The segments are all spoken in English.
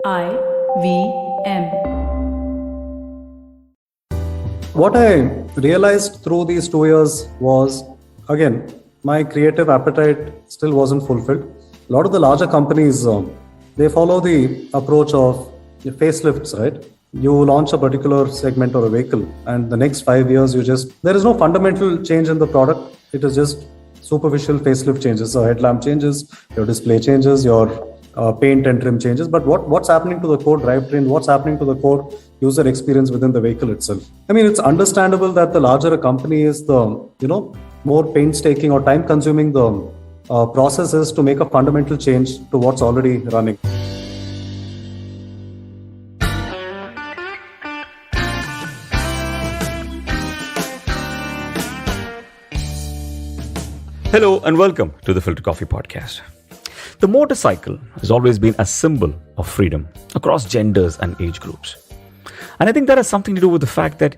IVM. What I realized through these 2 years was, again, my creative appetite still wasn't fulfilled. A lot of the larger companies, they follow the approach of facelifts, right? You launch a particular segment or a vehicle, and the next 5 years, there is no fundamental change in the product. It is just superficial facelift changes. So headlamp changes, your display changes, your paint and trim changes. But what's happening to the core drivetrain? What's happening to the core user experience within the vehicle itself? I mean, it's understandable that the larger a company is, the more painstaking or time-consuming the process is to make a fundamental change to what's already running. Hello and welcome to the Filter Koffee Podcast. The motorcycle has always been a symbol of freedom across genders and age groups. And I think that has something to do with the fact that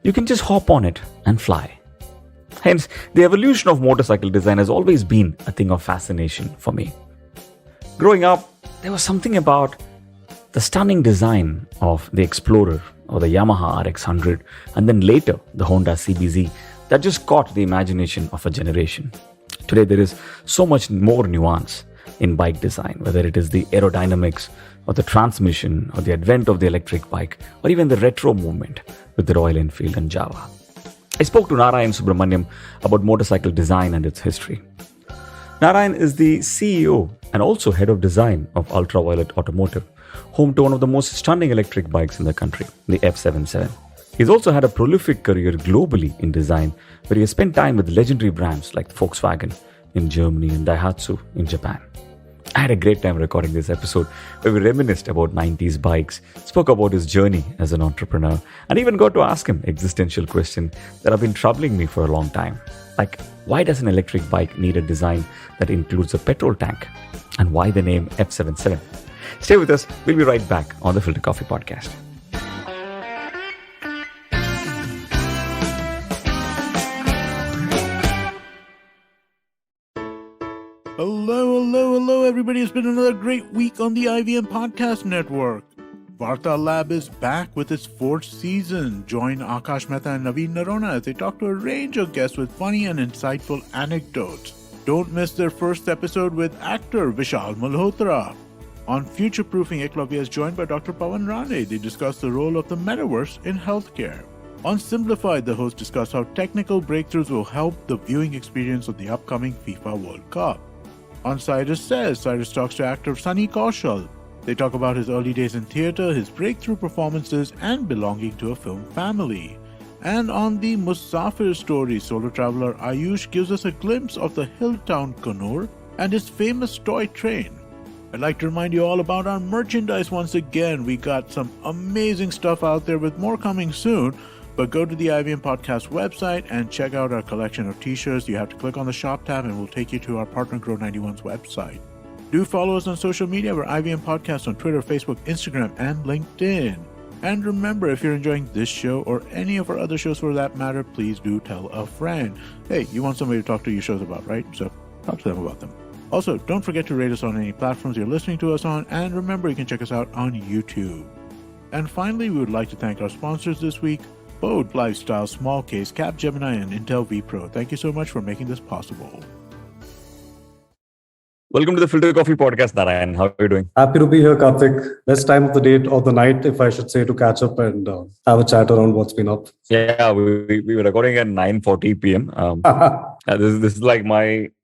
you can just hop on it and fly. Hence, the evolution of motorcycle design has always been a thing of fascination for me. Growing up, there was something about the stunning design of the Explorer or the Yamaha RX100 and then later the Honda CBZ that just caught the imagination of a generation. Today, there is so much more nuance in bike design, whether it is the aerodynamics or the transmission or the advent of the electric bike or even the retro movement with the Royal Enfield and Java. I spoke to Narayan Subramanyam about motorcycle design and its history. Narayan is the CEO and also head of design of Ultraviolette Automotive, home to one of the most stunning electric bikes in the country, the F77. He's also had a prolific career globally in design, where he has spent time with legendary brands like Volkswagen in Germany and Daihatsu in Japan. I had a great time recording this episode where we reminisced about 90s bikes, spoke about his journey as an entrepreneur, and even got to ask him existential questions that have been troubling me for a long time. Like, why does an electric bike need a design that includes a petrol tank? And why the name F77? Stay with us. We'll be right back on the Filter Koffee Podcast. Hello, everybody. It's been another great week on the IVM Podcast Network. Varta Lab is back with its 4th season. Join Akash Mehta and Naveen Narona as they talk to a range of guests with funny and insightful anecdotes. Don't miss their first episode with actor Vishal Malhotra. On Future-Proofing Eklavya is joined by Dr. Pawan Rane. They discuss the role of the metaverse in healthcare. On Simplified, the hosts discuss how technical breakthroughs will help the viewing experience of the upcoming FIFA World Cup. On Cyrus Says, Cyrus talks to actor Sunny Kaushal. They talk about his early days in theatre, his breakthrough performances, and belonging to a film family. And on the Musafir story, solo traveler Ayush gives us a glimpse of the hill town Kannur and his famous toy train. I'd like to remind you all about our merchandise once again. We got some amazing stuff out there with more coming soon. But go to the IVM Podcast website and check out our collection of t-shirts. You have to click on the shop tab and we'll take you to our partner Grow91's website. Do follow us on social media. We're IVM Podcast on Twitter, Facebook, Instagram, and LinkedIn. And remember, if you're enjoying this show or any of our other shows for that matter, please do tell a friend. Hey, you want somebody to talk to your shows about, right? So talk to them about them. Also, don't forget to rate us on any platforms you're listening to us on. And remember, you can check us out on YouTube. And finally, we would like to thank our sponsors this week, Bode Lifestyle, Small Case, Capgemini, and Intel vPro. Thank you so much for making this possible. Welcome to the Filter Koffee Podcast, Narayan. How are you doing? Happy to be here, Karthik. Best time of the day or the night, if I should say, to catch up and have a chat around what's been up. Yeah, we were recording at 9:40 p.m. This is like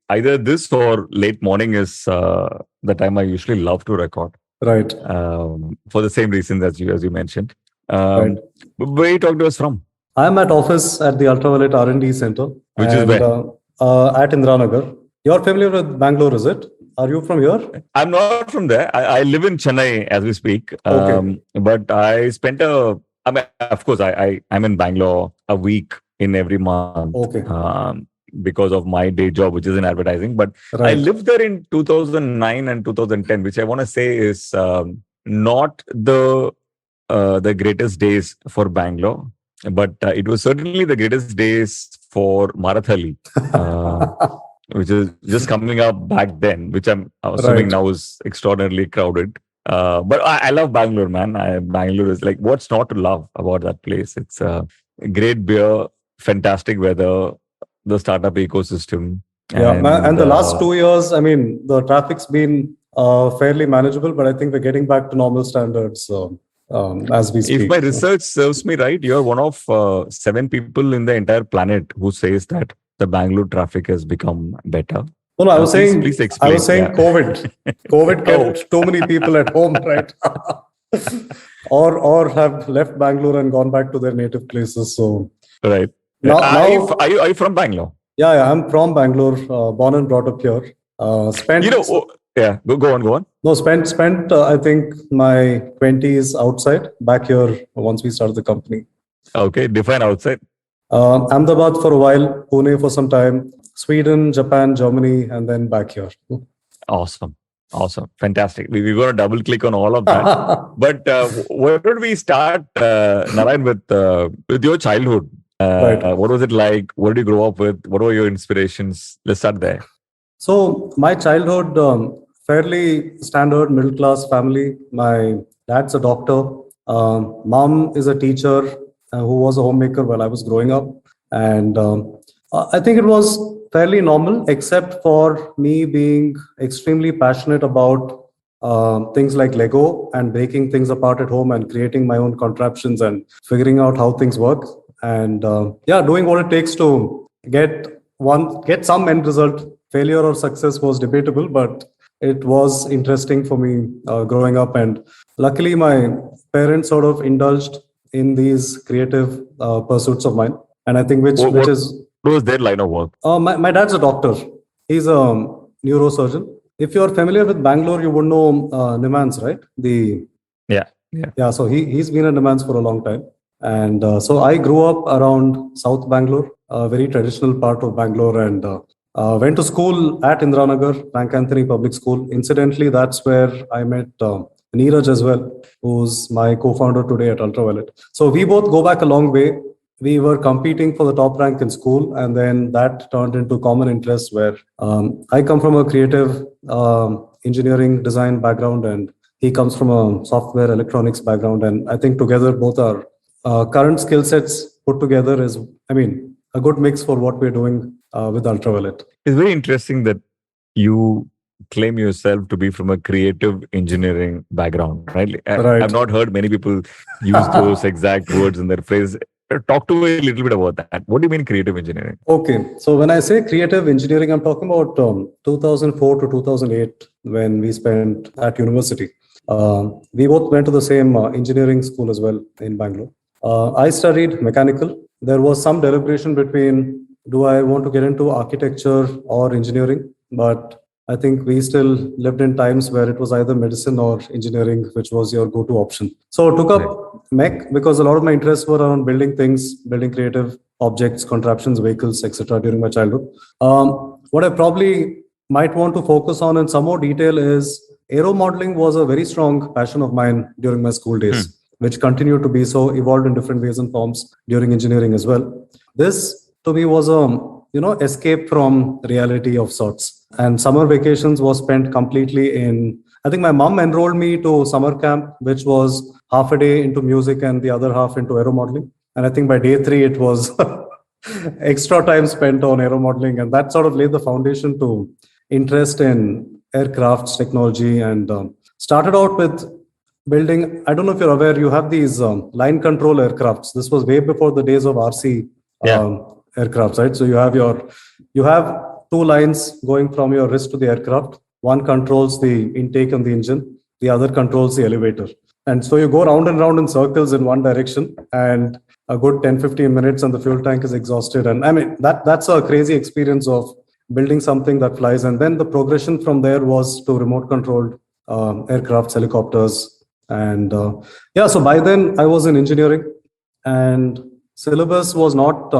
either this or late morning is the time I usually love to record. Right. For the same reasons as you mentioned. Right. Where are you talking to us from? I'm at office at the Ultraviolet R&D Center. Which is where? At Indranagar. You're familiar with Bangalore, is it? Are you from here? I'm not from there. I live in Chennai as we speak. Okay. But I spent I'm in Bangalore a week in every month. Okay. Because of my day job, which is in advertising. But Right. I lived there in 2009 and 2010, which I want to say is not the greatest days for Bangalore, but it was certainly the greatest days for Marathali, which is just coming up back then, which I'm assuming Right. now is extraordinarily crowded. But I love Bangalore, man. Bangalore is like, what's not to love about that place? It's great beer, fantastic weather, the startup ecosystem. And the last uh, 2 years, I mean, the traffic's been fairly manageable, but I think we're getting back to normal standards as we if speak. my research serves me right, you're one of 7 people in the entire planet who says that the Bangalore traffic has become better. No, no, Please explain. I was saying Yeah. COVID. COVID kept too many people at home, right? or have left Bangalore and gone back to their native places. So Right. now, Are you from Bangalore? yeah, I'm from Bangalore, born and brought up here. Spent Yeah. Go on. No, spent I think my 20s outside, back here once we started the company. Okay, define outside. Ahmedabad for a while, Pune for some time, Sweden, Japan, Germany, and then back here. Awesome. Fantastic. We're going to double click on all of that. But where did we start, Narayan, with your childhood? Right. What was it like? What did you grow up with? What were your inspirations? Let's start there. So my childhood, fairly standard middle class family. My dad's a doctor. Mom is a teacher who was a homemaker while I was growing up. And I think it was fairly normal, except for me being extremely passionate about things like Lego and breaking things apart at home and creating my own contraptions and figuring out how things work. And doing what it takes to get some end result. Failure or success was debatable, but it was interesting for me growing up. And luckily, my parents sort of indulged in these creative pursuits of mine. And I think which is... What was their line of work? My dad's a doctor. He's a neurosurgeon. If you're familiar with Bangalore, you would know Nuances, right? Yeah. So he's been at Nuances for a long time. And so I grew up around South Bangalore, a very traditional part of Bangalore, and went to school at Indiranagar, Frank Anthony Public School. Incidentally, that's where I met Neeraj as well, who's my co-founder today at Ultraviolet. So we both go back a long way. We were competing for the top rank in school, and then that turned into common interest where I come from a creative engineering design background, and he comes from a software electronics background. And I think together both our current skill sets put together is, a good mix for what we're doing with Ultraviolet. It's very interesting that you claim yourself to be from a creative engineering background, right? Right. I've not heard many people use those exact words in their phrase. Talk to me a little bit about that. What do you mean creative engineering? Okay. So when I say creative engineering, I'm talking about 2004 to 2008 when we spent at university. We both went to the same engineering school as well in Bangalore. I studied mechanical. There was some deliberation between, do I want to get into architecture or engineering? But I think we still lived in times where it was either medicine or engineering, which was your go-to option. So I took up mech because a lot of my interests were around building things, building creative objects, contraptions, vehicles, etc. during my childhood. What I probably might want to focus on in some more detail is aero modeling was a very strong passion of mine during my school days, which continued to be so, evolved in different ways and forms during engineering as well. This to me was escape from reality of sorts. And summer vacations was spent completely in, I think my mom enrolled me to summer camp, which was half a day into music and the other half into aero modeling. And I think by day 3, it was extra time spent on aero modeling. And that sort of laid the foundation to interest in aircrafts, technology, and started out with building. I don't know if you're aware, you have these line control aircrafts. This was way before the days of RC aircrafts, right? So you have 2 lines going from your wrist to the aircraft. One controls the intake and the engine. The other controls the elevator. And so you go round and round in circles in one direction, and a good 10-15 minutes and the fuel tank is exhausted. And that's a crazy experience of building something that flies. And then the progression from there was to remote controlled aircrafts, helicopters. And so by then I was in engineering, and syllabus was not,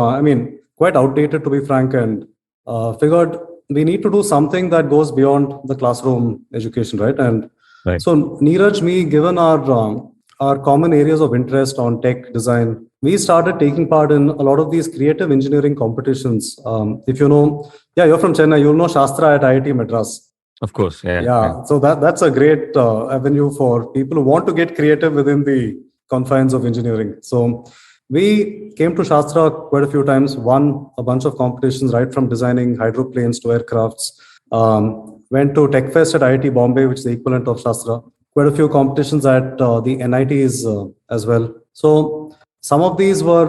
quite outdated, to be frank, and figured we need to do something that goes beyond the classroom education, right? And so Neeraj, me, given our common areas of interest on tech design, we started taking part in a lot of these creative engineering competitions. If you know, you're from Chennai, you'll know Shastra at IIT Madras. Of course. Yeah. So that's a great avenue for people who want to get creative within the confines of engineering. So we came to Shastra quite a few times, won a bunch of competitions, right from designing hydroplanes to aircrafts. Went to Tech Fest at IIT Bombay, which is the equivalent of Shastra. Quite a few competitions at the NITs as well. So some of these were,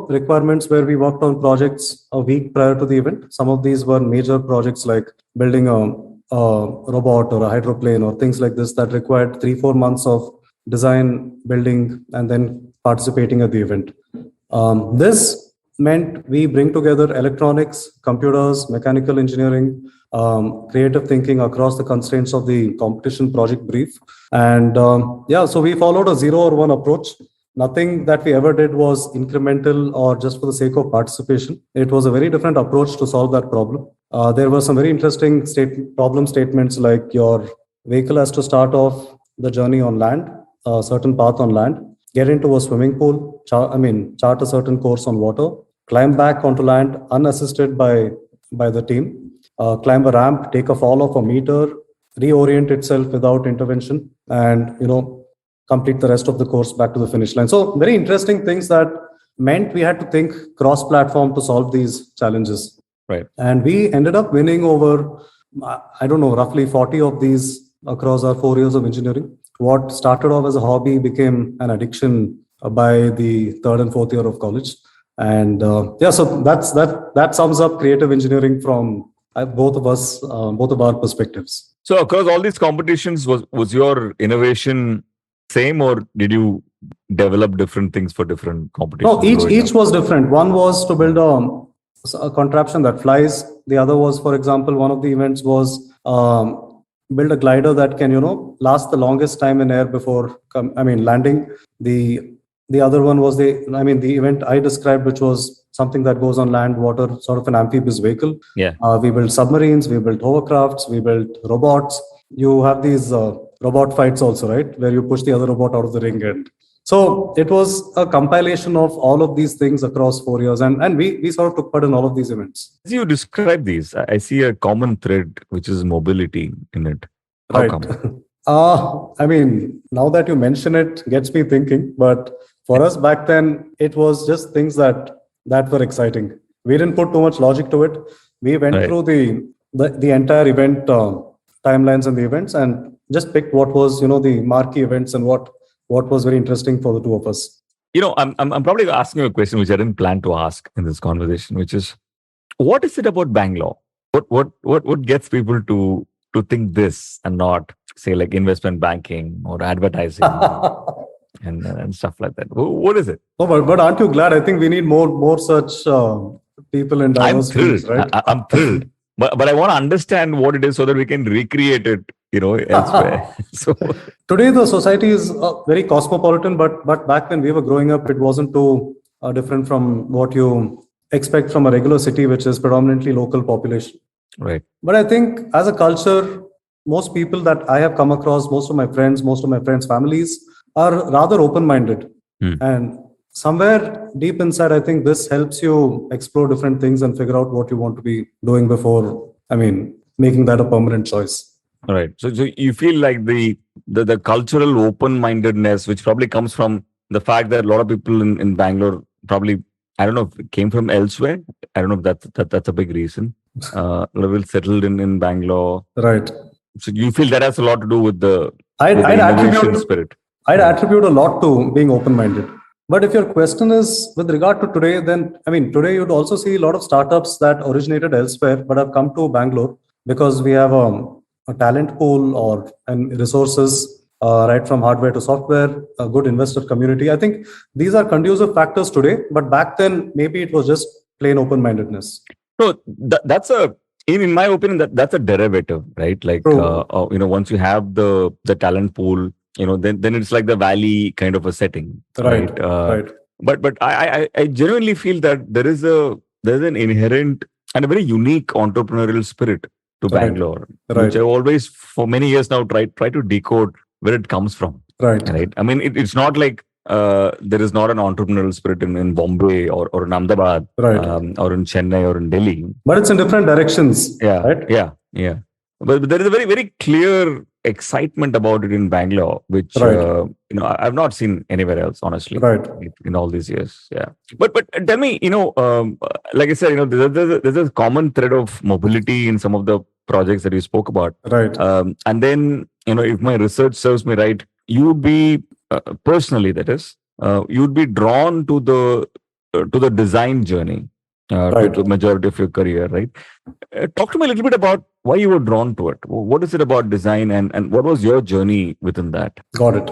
requirements where we worked on projects a week prior to the event. Some of these were major projects like building a robot or a hydroplane or things like this that required 3-4 months of design, building, and then participating at the event. This meant we bring together electronics, computers, mechanical engineering, creative thinking across the constraints of the competition project brief. And so we followed a 0 or 1 approach. Nothing that we ever did was incremental or just for the sake of participation. It was a very different approach to solve that problem. There were some very interesting problem statements like your vehicle has to start off the journey on land, a certain path on land, get into a swimming pool, chart a certain course on water, climb back onto land unassisted by the team, climb a ramp, take a fall of a meter, reorient itself without intervention, and complete the rest of the course back to the finish line. So very interesting things that meant we had to think cross-platform to solve these challenges. Right. And we ended up winning over, roughly 40 of these across our 4 years of engineering. What started off as a hobby became an addiction by the 3rd and 4th year of college. And so that sums up creative engineering from both of our perspectives. So across all these competitions, was your innovation same, or did you develop different things for different competitions? No, each was different. One was to build a contraption that flies. The other was, for example, one of the events was build a glider that can, last the longest time in air before landing. The other one was the event I described, which was something that goes on land, water, sort of an amphibious vehicle. Yeah. We built submarines, we built hovercrafts, we built robots. You have these robot fights also, right? Where you push the other robot out of the ring. And so it was a compilation of all of these things across 4 years. And we sort of took part in all of these events. As you describe these, I see a common thread, which is mobility in it. How come? Now that you mention it, gets me thinking. But for us back then, it was just things that were exciting. We didn't put too much logic to it. We went through the entire event timelines and the events and just picked what was, the marquee events and what was very interesting for the two of us. I'm probably asking you a question which I didn't plan to ask in this conversation, which is, what is it about Bangalore? What gets people to think this and not, say, like investment banking or advertising and stuff like that? What is it? Oh, but aren't you glad? I think we need more such people in diverse fields, right? I'm thrilled. But I want to understand what it is so that we can recreate it, elsewhere. So today the society is very cosmopolitan, but back when we were growing up, it wasn't too different from what you expect from a regular city, which is predominantly local population. Right. But I think as a culture, most people that I have come across, most of my friends' families are rather open-minded. And somewhere deep inside, I think this helps you explore different things and figure out what you want to be doing before, making that a permanent choice. All right. So you feel like the cultural open-mindedness, which probably comes from the fact that a lot of people in Bangalore probably, I don't know, if it came from elsewhere. I don't know if that's a big reason. Level settled in Bangalore. Right. So you feel that has a lot to do with the innovation spirit. I'd attribute a lot to being open-minded. But if your question is with regard to today, then today you'd also see a lot of startups that originated elsewhere but have come to Bangalore because we have a talent pool and resources right from hardware to software, a good investor community. I think these are conducive factors today, but back then maybe it was just plain open-mindedness. So that's in my opinion, that's a derivative, right? Like once you have the talent pool, then it's like the valley kind of a setting, right? Right. But I genuinely feel that there's an inherent and a very unique entrepreneurial spirit to Bangalore, which I always, for many years now, try to decode where it comes from. Right. It's not like there is not an entrepreneurial spirit in Bombay or in Ahmedabad, or in Chennai or in Delhi. But it's in different directions. Yeah. Right? Yeah. But there is a very, very clear excitement about it in Bangalore, which Right. I've not seen anywhere else, honestly, Right. in all these years. Yeah, but tell me, like I said, there's a common thread of mobility in some of the projects that you spoke about, Right. and then if my research serves me right, you would be personally, that is, you would be drawn to the design journey, to Right. the majority of your career, right? Talk to me a little bit about why you were drawn to it. What is it about design, and what was your journey within that? Got it.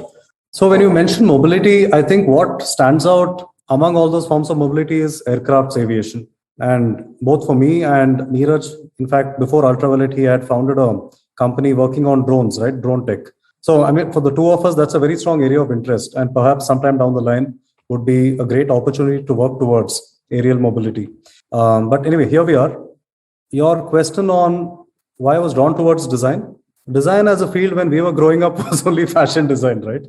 So when you mention mobility, I think what stands out among all those forms of mobility is aircraft aviation. And both for me and Neeraj, in fact, before Ultraviolet, he had founded a company working on drones, right? Drone tech. So, I mean, for the two of us, that's a very strong area of interest. And perhaps sometime down the line would be a great opportunity to work towards aerial mobility. But anyway, here we are. Your question on why I was drawn towards design. Design as a field when we were growing up was only fashion design, right?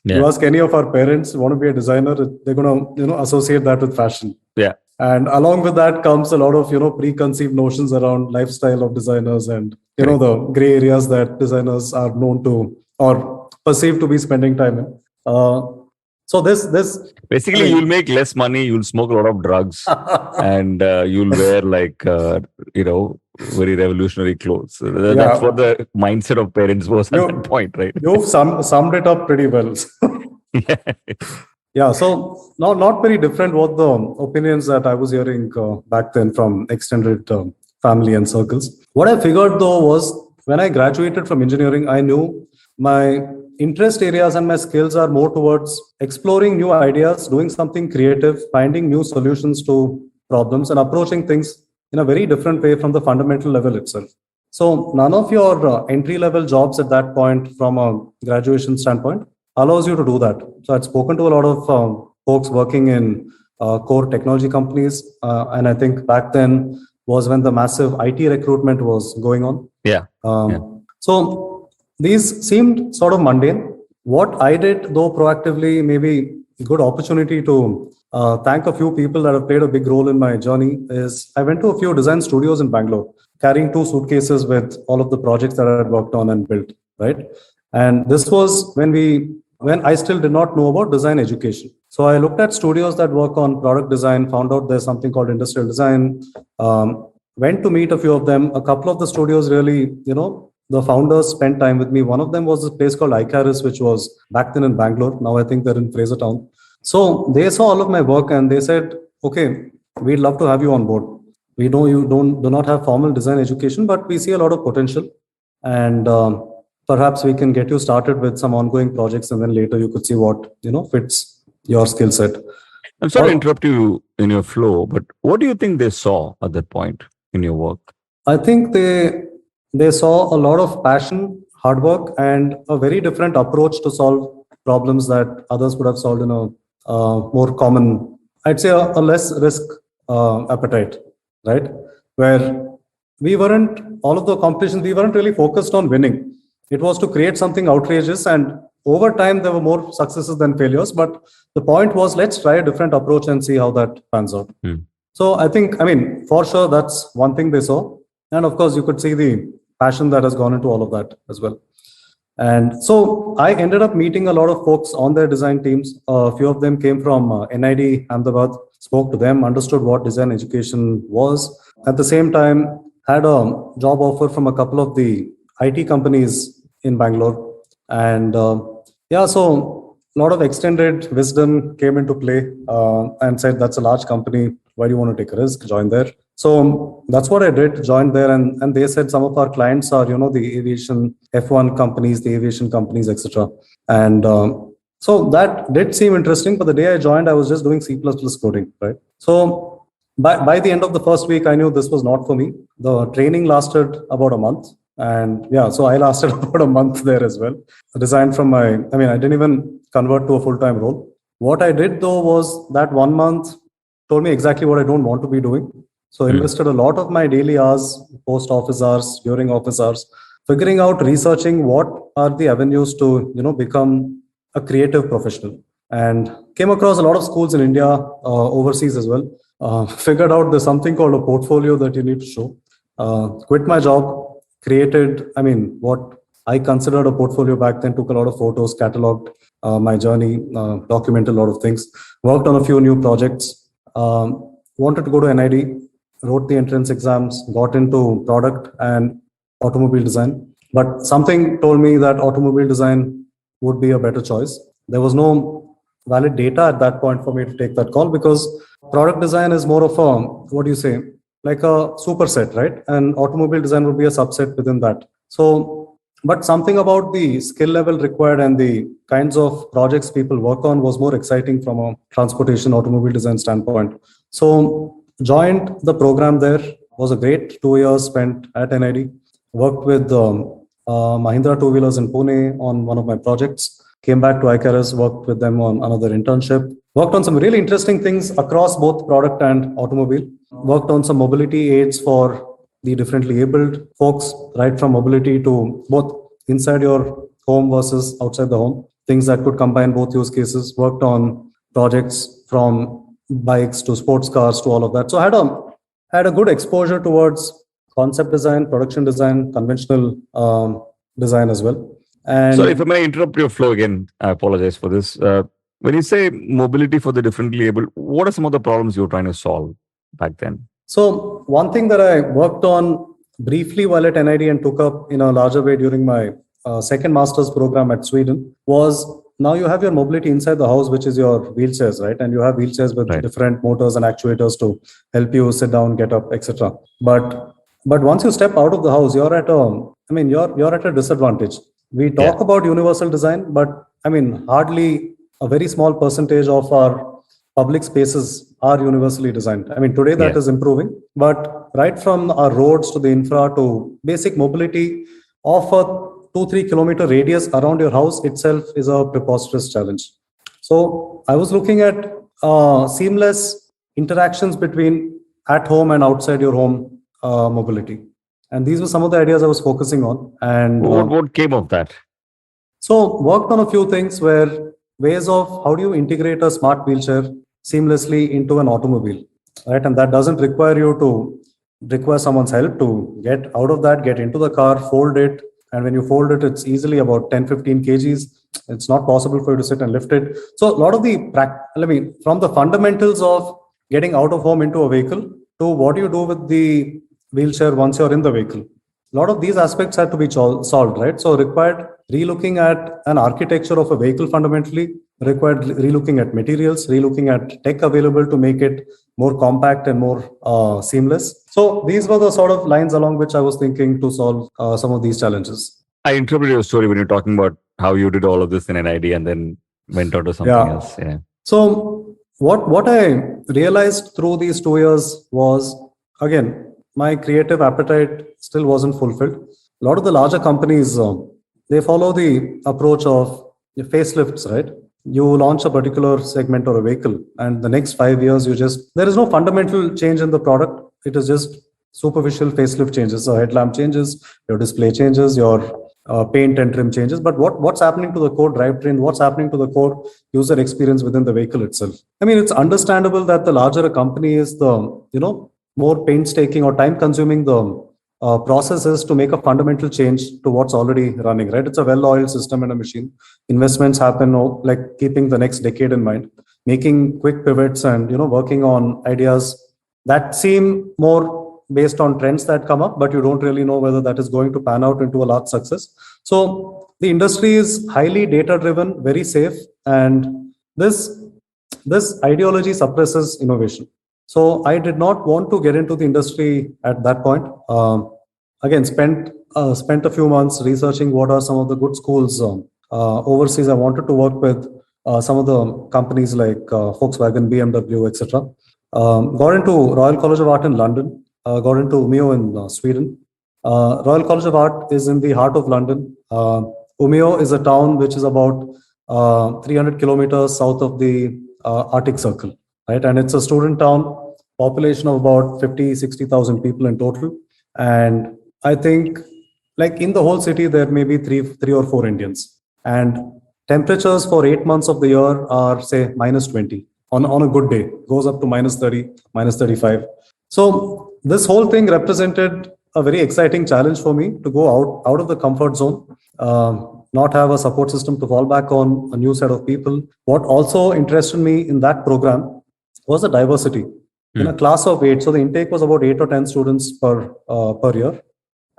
Yeah. You ask any of our parents want to be a designer, they're going to associate that with fashion. Yeah. And along with that comes a lot of preconceived notions around lifestyle of designers and the gray areas that designers are known to or perceived to be spending time in. So this basically, you'll make less money, you'll smoke a lot of drugs, and you'll wear very revolutionary clothes. That's what the mindset of parents was at that point, right? You've summed it up pretty well. Yeah, so not very different what the opinions that I was hearing back then from extended family and circles. What I figured though was when I graduated from engineering, I knew my interest areas and my skills are more towards exploring new ideas, doing something creative, finding new solutions to problems and approaching things in a very different way from the fundamental level itself. So none of your entry-level jobs at that point from a graduation standpoint allows you to do that. So I'd spoken to a lot of folks working in core technology companies. And I think back then was when the massive IT recruitment was going on. Yeah. So these seemed sort of mundane. What I did, though proactively, maybe a good opportunity to thank a few people that have played a big role in my journey, is I went to a few design studios in Bangalore, carrying 2 suitcases with all of the projects that I had worked on and built, right? And this was when I still did not know about design education. So I looked at studios that work on product design, found out there's something called industrial design, went to meet a few of them. A couple of the studios really, the founders spent time with me. One of them was a place called IKEA, which was back then in Bangalore. Now I think they're in Frasertown. So they saw all of my work and they said, okay, we'd love to have you on board. We know you do not have formal design education, but we see a lot of potential. And perhaps we can get you started with some ongoing projects, and then later you could see what fits your skill set. I'm sorry to interrupt you in your flow, but what do you think they saw at that point in your work? I think they saw a lot of passion, hard work, and a very different approach to solve problems that others would have solved in a more common, I'd say, a less risk appetite, right? Where we weren't really focused on winning. It was to create something outrageous, and over time there were more successes than failures. But the point was, let's try a different approach and see how that pans out. So I think, for sure, that's one thing they saw. And of course, you could see the passion that has gone into all of that as well. And so I ended up meeting a lot of folks on their design teams. A few of them came from NID, Ahmedabad, spoke to them, understood what design education was. At the same time, had a job offer from a couple of the IT companies in Bangalore. And so a lot of extended wisdom came into play and said, that's a large company. Why do you want to take a risk? Join there. So that's what I did, joined there. And they said some of our clients are, the aviation F1 companies, the aviation companies, etc. And so that did seem interesting. But the day I joined, I was just doing C++ coding, right? So by the end of the first week, I knew this was not for me. The training lasted about a month. And so I lasted about a month there as well. I resigned from I didn't even convert to a full-time role. What I did though was that 1 month told me exactly what I don't want to be doing. So invested a lot of my daily hours, post office hours, during office hours, figuring out, researching what are the avenues to, become a creative professional. And came across a lot of schools in India, overseas as well. Figured out there's something called a portfolio that you need to show. Quit my job, created, what I considered a portfolio back then, took a lot of photos, cataloged my journey, documented a lot of things, worked on a few new projects, wanted to go to NID, wrote the entrance exams, got into product and automobile design. But something told me that automobile design would be a better choice. There was no valid data at that point for me to take that call, because product design is more of a, what do you say, like a superset, right? And automobile design would be a subset within that. So, but something about the skill level required and the kinds of projects people work on was more exciting from a transportation automobile design standpoint. So joined the program there. Was a great 2 years spent at NID. Worked with Mahindra two-wheelers in Pune on one of my projects. Came back to IKEA, worked with them on another internship. Worked on some really interesting things across both product and automobile. Worked on some mobility aids for the differently abled folks, right from mobility to both inside your home versus outside the home. Things that could combine both use cases. Worked on projects from bikes to sports cars to all of that. So I had a good exposure towards concept design, production design, conventional design as well. And so if I may interrupt your flow again, I apologize for this. When you say mobility for the differently able, what are some of the problems you were trying to solve back then? So one thing that I worked on briefly while at NID and took up in a larger way during my second master's program at Sweden was, now you have your mobility inside the house, which is your wheelchairs, right? And you have wheelchairs with different motors and actuators to help you sit down, get up, etc. But once you step out of the house, you're at a disadvantage. We talk about universal design, but hardly a very small percentage of our public spaces are universally designed. Today that is improving, but right from our roads to the infra to basic mobility of a 2-3 kilometer radius around your house itself is a preposterous challenge. So I was looking at seamless interactions between at home and outside your home mobility. And these were some of the ideas I was focusing on. And what came of that? So worked on a few things where ways of how do you integrate a smart wheelchair seamlessly into an automobile, right? And that doesn't require someone's help to get out of that, get into the car, fold it. And when you fold it, it's easily about 10-15 kgs. It's not possible for you to sit and lift it. So a lot of from the fundamentals of getting out of home into a vehicle to what do you do with the wheelchair once you're in the vehicle. A lot of these aspects had to be solved, right? So required relooking at an architecture of a vehicle fundamentally, required relooking at materials, relooking at tech available to make it more compact and more seamless. So these were the sort of lines along which I was thinking to solve some of these challenges. I interpreted your story when you're talking about how you did all of this in NID and then went on to something else. Yeah. So what I realized through these 2 years was, again, my creative appetite still wasn't fulfilled. A lot of the larger companies, they follow the approach of facelifts, right? You launch a particular segment or a vehicle, and the next 5 years, there is no fundamental change in the product. It is just superficial facelift changes. So headlamp changes, your display changes, your paint and trim changes. But what's happening to the core drivetrain? What's happening to the core user experience within the vehicle itself? It's understandable that the larger a company is, the more painstaking or time consuming the process is to make a fundamental change to what's already running, right? It's a well-oiled system and a machine. Investments happen like keeping the next decade in mind, making quick pivots and, working on ideas that seem more based on trends that come up, but you don't really know whether that is going to pan out into a large success. So the industry is highly data-driven, very safe, and this ideology suppresses innovation. So I did not want to get into the industry at that point. Again, spent a few months researching what are some of the good schools overseas. I wanted to work with some of the companies like Volkswagen, BMW, etc. Got into Royal College of Art in London. Got into Umeå in Sweden. Royal College of Art is in the heart of London. Umeå is a town which is about 300 kilometers south of the Arctic Circle. Right, and it's a student town, population of about 50-60,000 people in total. And I think like in the whole city, there may be three or four Indians. And temperatures for 8 months of the year are say -20 on a good day, goes up to -30, -35. So this whole thing represented a very exciting challenge for me to go out of the comfort zone, not have a support system to fall back on, a new set of people. What also interested me in that program was the diversity. In a class of 8, so the intake was about 8 or 10 students per year.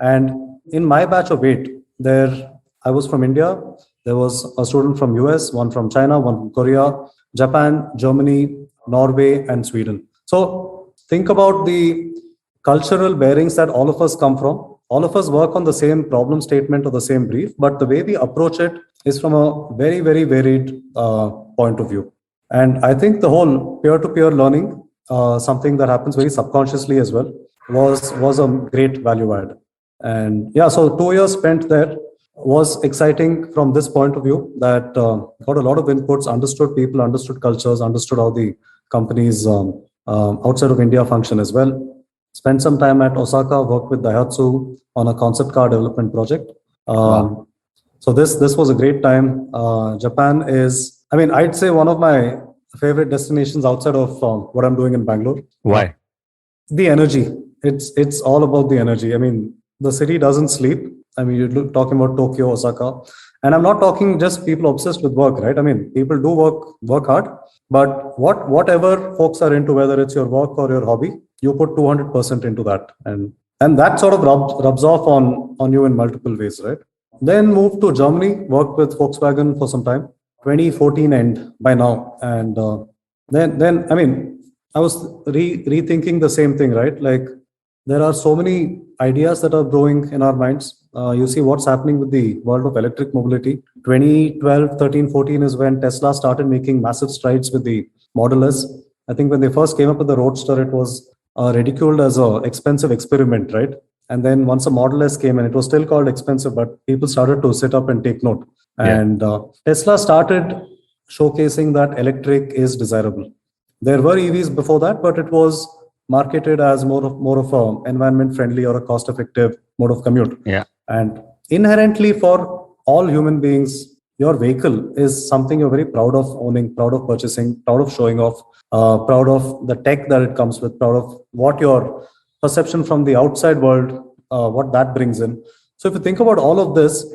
And in my batch of 8, I was from India. There was a student from US, one from China, one from Korea, Japan, Germany, Norway, and Sweden. So think about the cultural bearings that all of us come from. All of us work on the same problem statement or the same brief, but the way we approach it is from a very, very varied point of view. And I think the whole peer-to-peer learning, something that happens very subconsciously as well, was a great value add. And yeah, so 2 years spent there was exciting from this point of view, that got a lot of inputs, understood people, understood cultures, understood how the companies outside of India function as well. Spent some time at Osaka, worked with Daihatsu on a concept car development project. Wow. So this was a great time. Japan is, I mean, I'd say one of my favorite destinations outside of what I'm doing in Bangalore. Why? The energy. It's all about the energy. I mean, the city doesn't sleep. I mean, you're talking about Tokyo, Osaka, and I'm not talking just people obsessed with work, right? I mean, people do work hard, but whatever folks are into, whether it's your work or your hobby, you put 200% into that, and that sort of rubs off on you in multiple ways, right? Then moved to Germany, worked with Volkswagen for some time, 2014 end by now, and then I mean, I was rethinking the same thing, right? Like, there are so many ideas that are growing in our minds. You see what's happening with the world of electric mobility. 2012, 13, 14 is when Tesla started making massive strides with the Model S. I think when they first came up with the Roadster, it was ridiculed as an expensive experiment, right? And then once a Model S came in, it was still called expensive, but people started to sit up and take note. Yeah. And Tesla started showcasing that electric is desirable. There were EVs before that, but it was marketed as more of a environment friendly or a cost effective mode of commute. Yeah. And inherently, for all human beings, your vehicle is something you're very proud of owning, proud of purchasing, proud of showing off, proud of the tech that it comes with, proud of what your perception from the outside world, what that brings in. So if you think about all of this,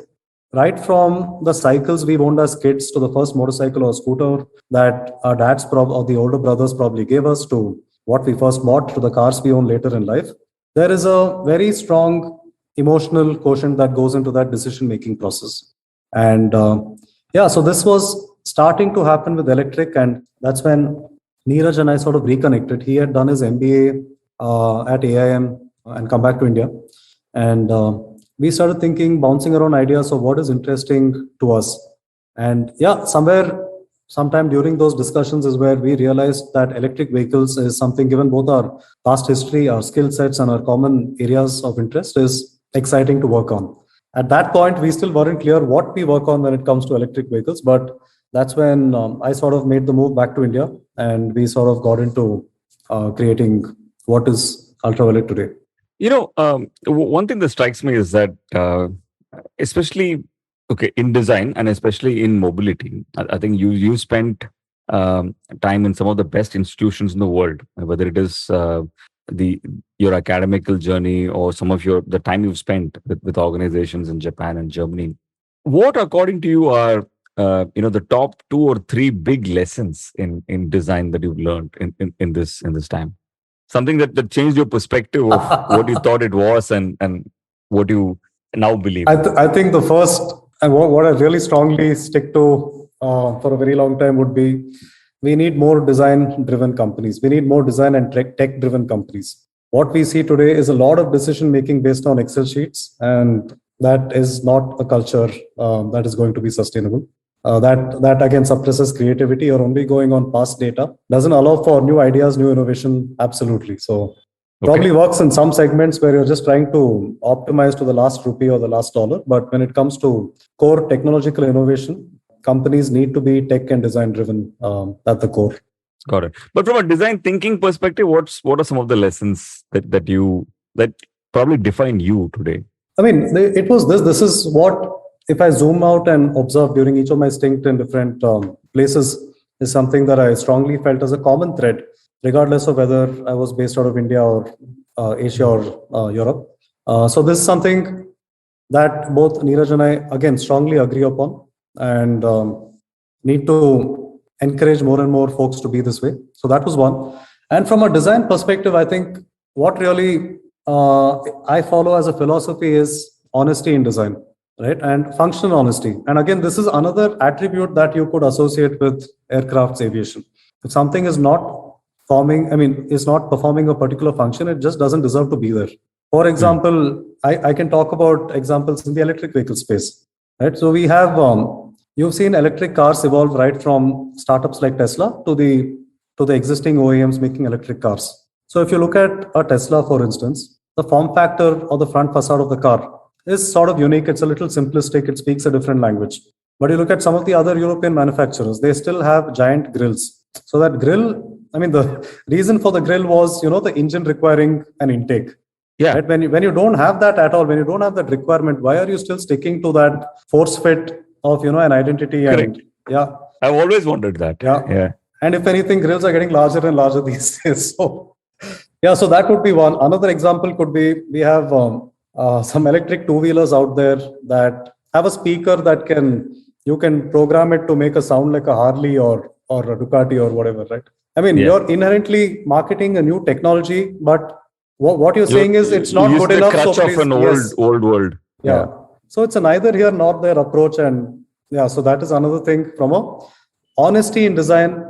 right from the cycles we owned as kids to the first motorcycle or scooter that our dads or the older brothers probably gave us, to what we first bought, to the cars we own later in life, there is a very strong emotional quotient that goes into that decision-making process. And so this was starting to happen with electric, and that's when Neeraj and I sort of reconnected. He had done his MBA at AIM and come back to India. And we started thinking, bouncing around ideas of what is interesting to us. And sometime during those discussions is where we realized that electric vehicles is something, given both our past history, our skill sets, and our common areas of interest, is exciting to work on. At that point, we still weren't clear what we work on when it comes to electric vehicles, but that's when I sort of made the move back to India, and we sort of got into creating what is Ultraviolet today. One thing that strikes me is that, especially in design and especially in mobility, I think you spent time in some of the best institutions in the world, whether it is your academical journey or some of the time you've spent with organizations in Japan and Germany. What, according to you, are the top 2 or 3 big lessons in design that you've learned in this time? Something that changed your perspective of what you thought it was and what you now believe. I think the first, and what I really strongly stick to for a very long time, would be, we need more design-driven companies. We need more design and tech-driven companies. What we see today is a lot of decision-making based on Excel sheets, and that is not a culture that is going to be sustainable. That again suppresses creativity. You're only going on past data. Doesn't allow for new ideas, new innovation. Absolutely. So probably works in some segments where you're just trying to optimize to the last rupee or the last dollar. But when it comes to core technological innovation, companies need to be tech and design driven at the core. Got it. But from a design thinking perspective, what are some of the lessons that probably define you today? I mean, it was this. This is what, if I zoom out and observe during each of my stints in different places, is something that I strongly felt as a common thread, regardless of whether I was based out of India or Asia or Europe. So this is something that both Neeraj and I again strongly agree upon, and need to encourage more and more folks to be this way. So that was one. And from a design perspective, I think what really I follow as a philosophy is honesty in design, right? And functional honesty. And again, this is another attribute that you could associate with aircraft's aviation. If something is not is not performing a particular function, it just doesn't deserve to be there. For example, I can talk about examples in the electric vehicle space, right? So we have, you've seen electric cars evolve right from startups like Tesla to the existing OEMs making electric cars. So if you look at a Tesla, for instance, the form factor or the front facade of the car is sort of unique. It's a little simplistic. It speaks a different language. But you look at some of the other European manufacturers, they still have giant grills. So that grill, the reason for the grill was, the engine requiring an intake. Yeah. Right? When you don't have that at all, when you don't have that requirement, why are you still sticking to that force fit of, an identity? Correct. And yeah. I've always wondered that. Yeah. And if anything, grills are getting larger and larger these days. So yeah, so that would be one. Another example could be, we have some electric two-wheelers out there that have a speaker that you can program it to make a sound like a Harley or a Ducati or whatever, right? You're inherently marketing a new technology, but what you're saying is it's not good enough. Crutch of an old world. Yeah. So it's a neither here nor there approach. And yeah, so that is another thing. From a honesty in design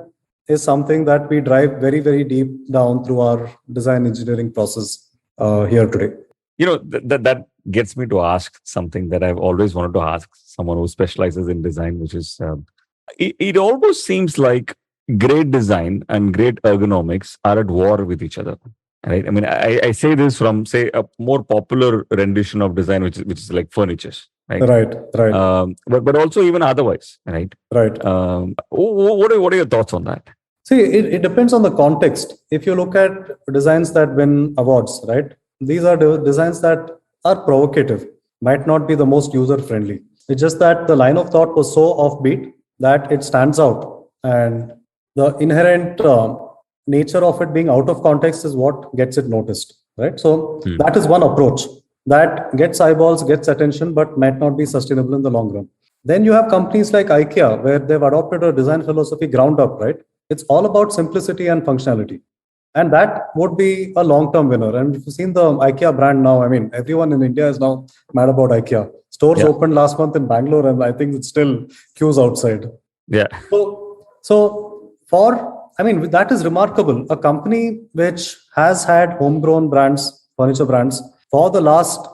is something that we drive very, very deep down through our design engineering process here today. That gets me to ask something that I've always wanted to ask someone who specializes in design, which is, it almost seems like great design and great ergonomics are at war with each other. Right. I say this from, say, a more popular rendition of design, which is like furnitures. Right. Right. But also even otherwise. Right. Right. What are your thoughts on that? See, it depends on the context. If you look at designs that win awards, right? These are designs that are provocative, might not be the most user friendly. It's just that the line of thought was so offbeat that it stands out, and the inherent nature of it being out of context is what gets it noticed, right? So that is one approach that gets eyeballs, gets attention, but might not be sustainable in the long run. Then you have companies like IKEA, where they've adopted a design philosophy ground up, right? It's all about simplicity and functionality. And that would be a long-term winner. And if you've seen the IKEA brand now, everyone in India is now mad about IKEA. Stores opened last month in Bangalore, and I think it's still queues outside. Yeah. So that is remarkable. A company which has had homegrown brands, furniture brands, for the last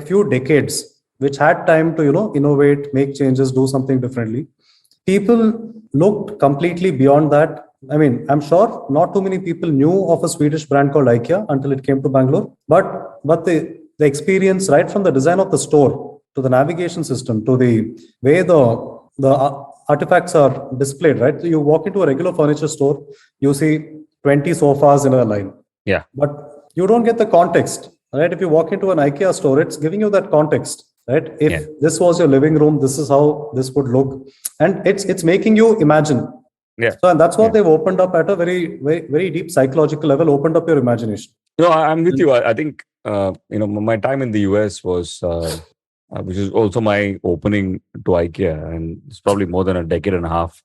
few decades, which had time to, innovate, make changes, do something differently. People looked completely beyond that. I'm sure not too many people knew of a Swedish brand called IKEA until it came to Bangalore. But the experience, right from the design of the store to the navigation system to the way the artifacts are displayed, right? So you walk into a regular furniture store, you see 20 sofas in a line. Yeah. But you don't get the context, right? If you walk into an IKEA store, it's giving you that context, right? If this was your living room, this is how this would look. And it's making you imagine. Yeah. So, and that's what they've opened up at a very, very, very deep psychological level, opened up your imagination. I'm with you. I think, my time in the US was, which is also my opening to IKEA, and it's probably more than a decade and a half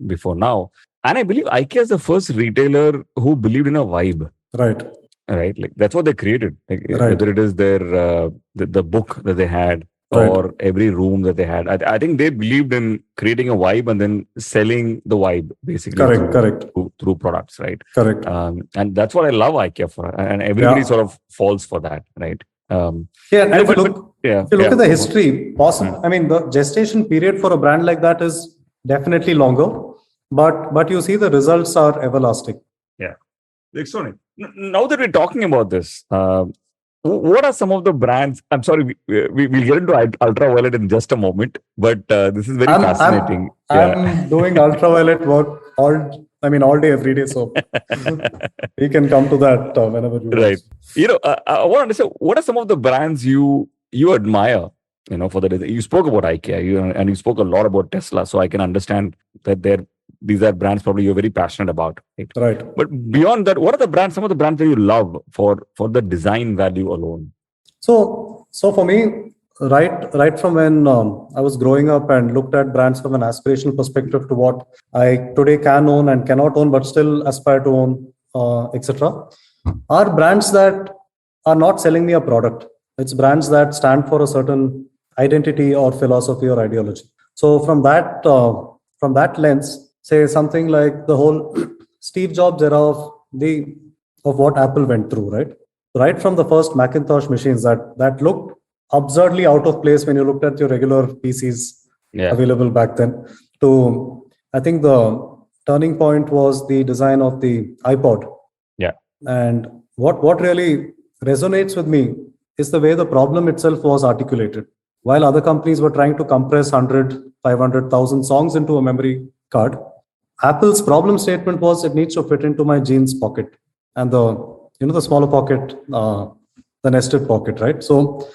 before now. And I believe IKEA is the first retailer who believed in a vibe. Right. Like that's what they created. Whether it is their the book that they had or every room that they had. I think they believed in creating a vibe and then selling the vibe basically. Through products, right? Correct. And that's what I love IKEA for, and everybody sort of falls for that, right? If you look at the history, the gestation period for a brand like that is definitely longer, but you see the results are everlasting. Yeah, excellent. Now that we're talking about this, what are some of the brands? I'm sorry, we'll get into Ultraviolet in just a moment, but this is very fascinating. I'm doing Ultraviolet work all day, every day. So we can come to that whenever you want. Right. I want to understand, what are some of the brands you admire, for the, you spoke about IKEA and you spoke a lot about Tesla. So I can understand that their these are brands probably you're very passionate about. Right? Right. But beyond that, what are the brands? Some of the brands that you love for the design value alone. So for me, right from when I was growing up and looked at brands from an aspirational perspective to what I today can own and cannot own, but still aspire to own, etc., are brands that are not selling me a product. It's brands that stand for a certain identity or philosophy or ideology. So from that lens, say something like the whole Steve Jobs era of what Apple went through, right from the first Macintosh machines that looked absurdly out of place when you looked at your regular PCs available back then, to I think the turning point was the design of the iPod. Yeah. And what really resonates with me is the way the problem itself was articulated. While other companies were trying to compress 100, 500,000 songs into a memory card, Apple's problem statement was it needs to fit into my jeans pocket and the smaller pocket, the nested pocket, right? So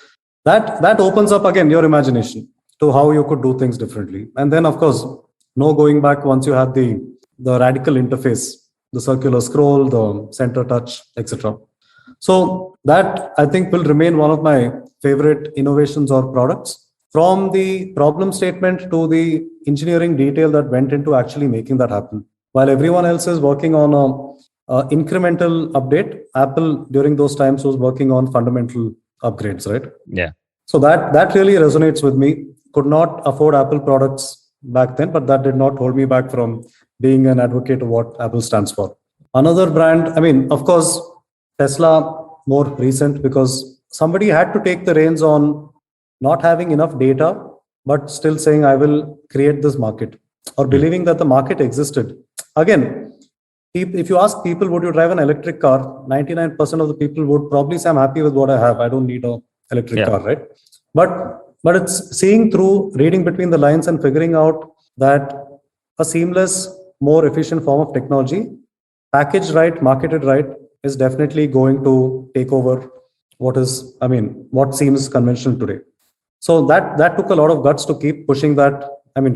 that opens up again your imagination to how you could do things differently. And then, of course, no going back once you had the radical interface, the circular scroll, the center touch, etc. So that I think will remain one of my favorite innovations or products, from the problem statement to the engineering detail that went into actually making that happen. While everyone else is working on a incremental update, Apple during those times was working on fundamental upgrades, right? Yeah. So that really resonates with me. Could not afford Apple products back then, but that did not hold me back from being an advocate of what Apple stands for. Another brand, I mean, of course, Tesla, more recent, because somebody had to take the reins on not having enough data, but still saying, I will create this market, or believing that the market existed. Again, if you ask people, would you drive an electric car? 99% of the people would probably say, I'm happy with what I have. I don't need an electric car, right? But it's seeing through, reading between the lines and figuring out that a seamless, more efficient form of technology, packaged right, marketed right, is definitely going to take over what seems conventional today. So that took a lot of guts to keep pushing that,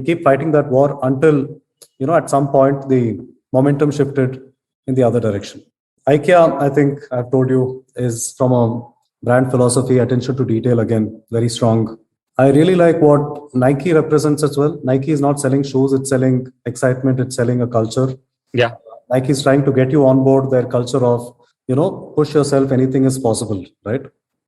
keep fighting that war until, at some point the momentum shifted in the other direction. IKEA, I think I've told you, is from a brand philosophy, attention to detail, again, very strong. I really like what Nike represents as well. Nike is not selling shoes, it's selling excitement, it's selling a culture. Yeah. Nike is trying to get you on board their culture of, push yourself, anything is possible, right?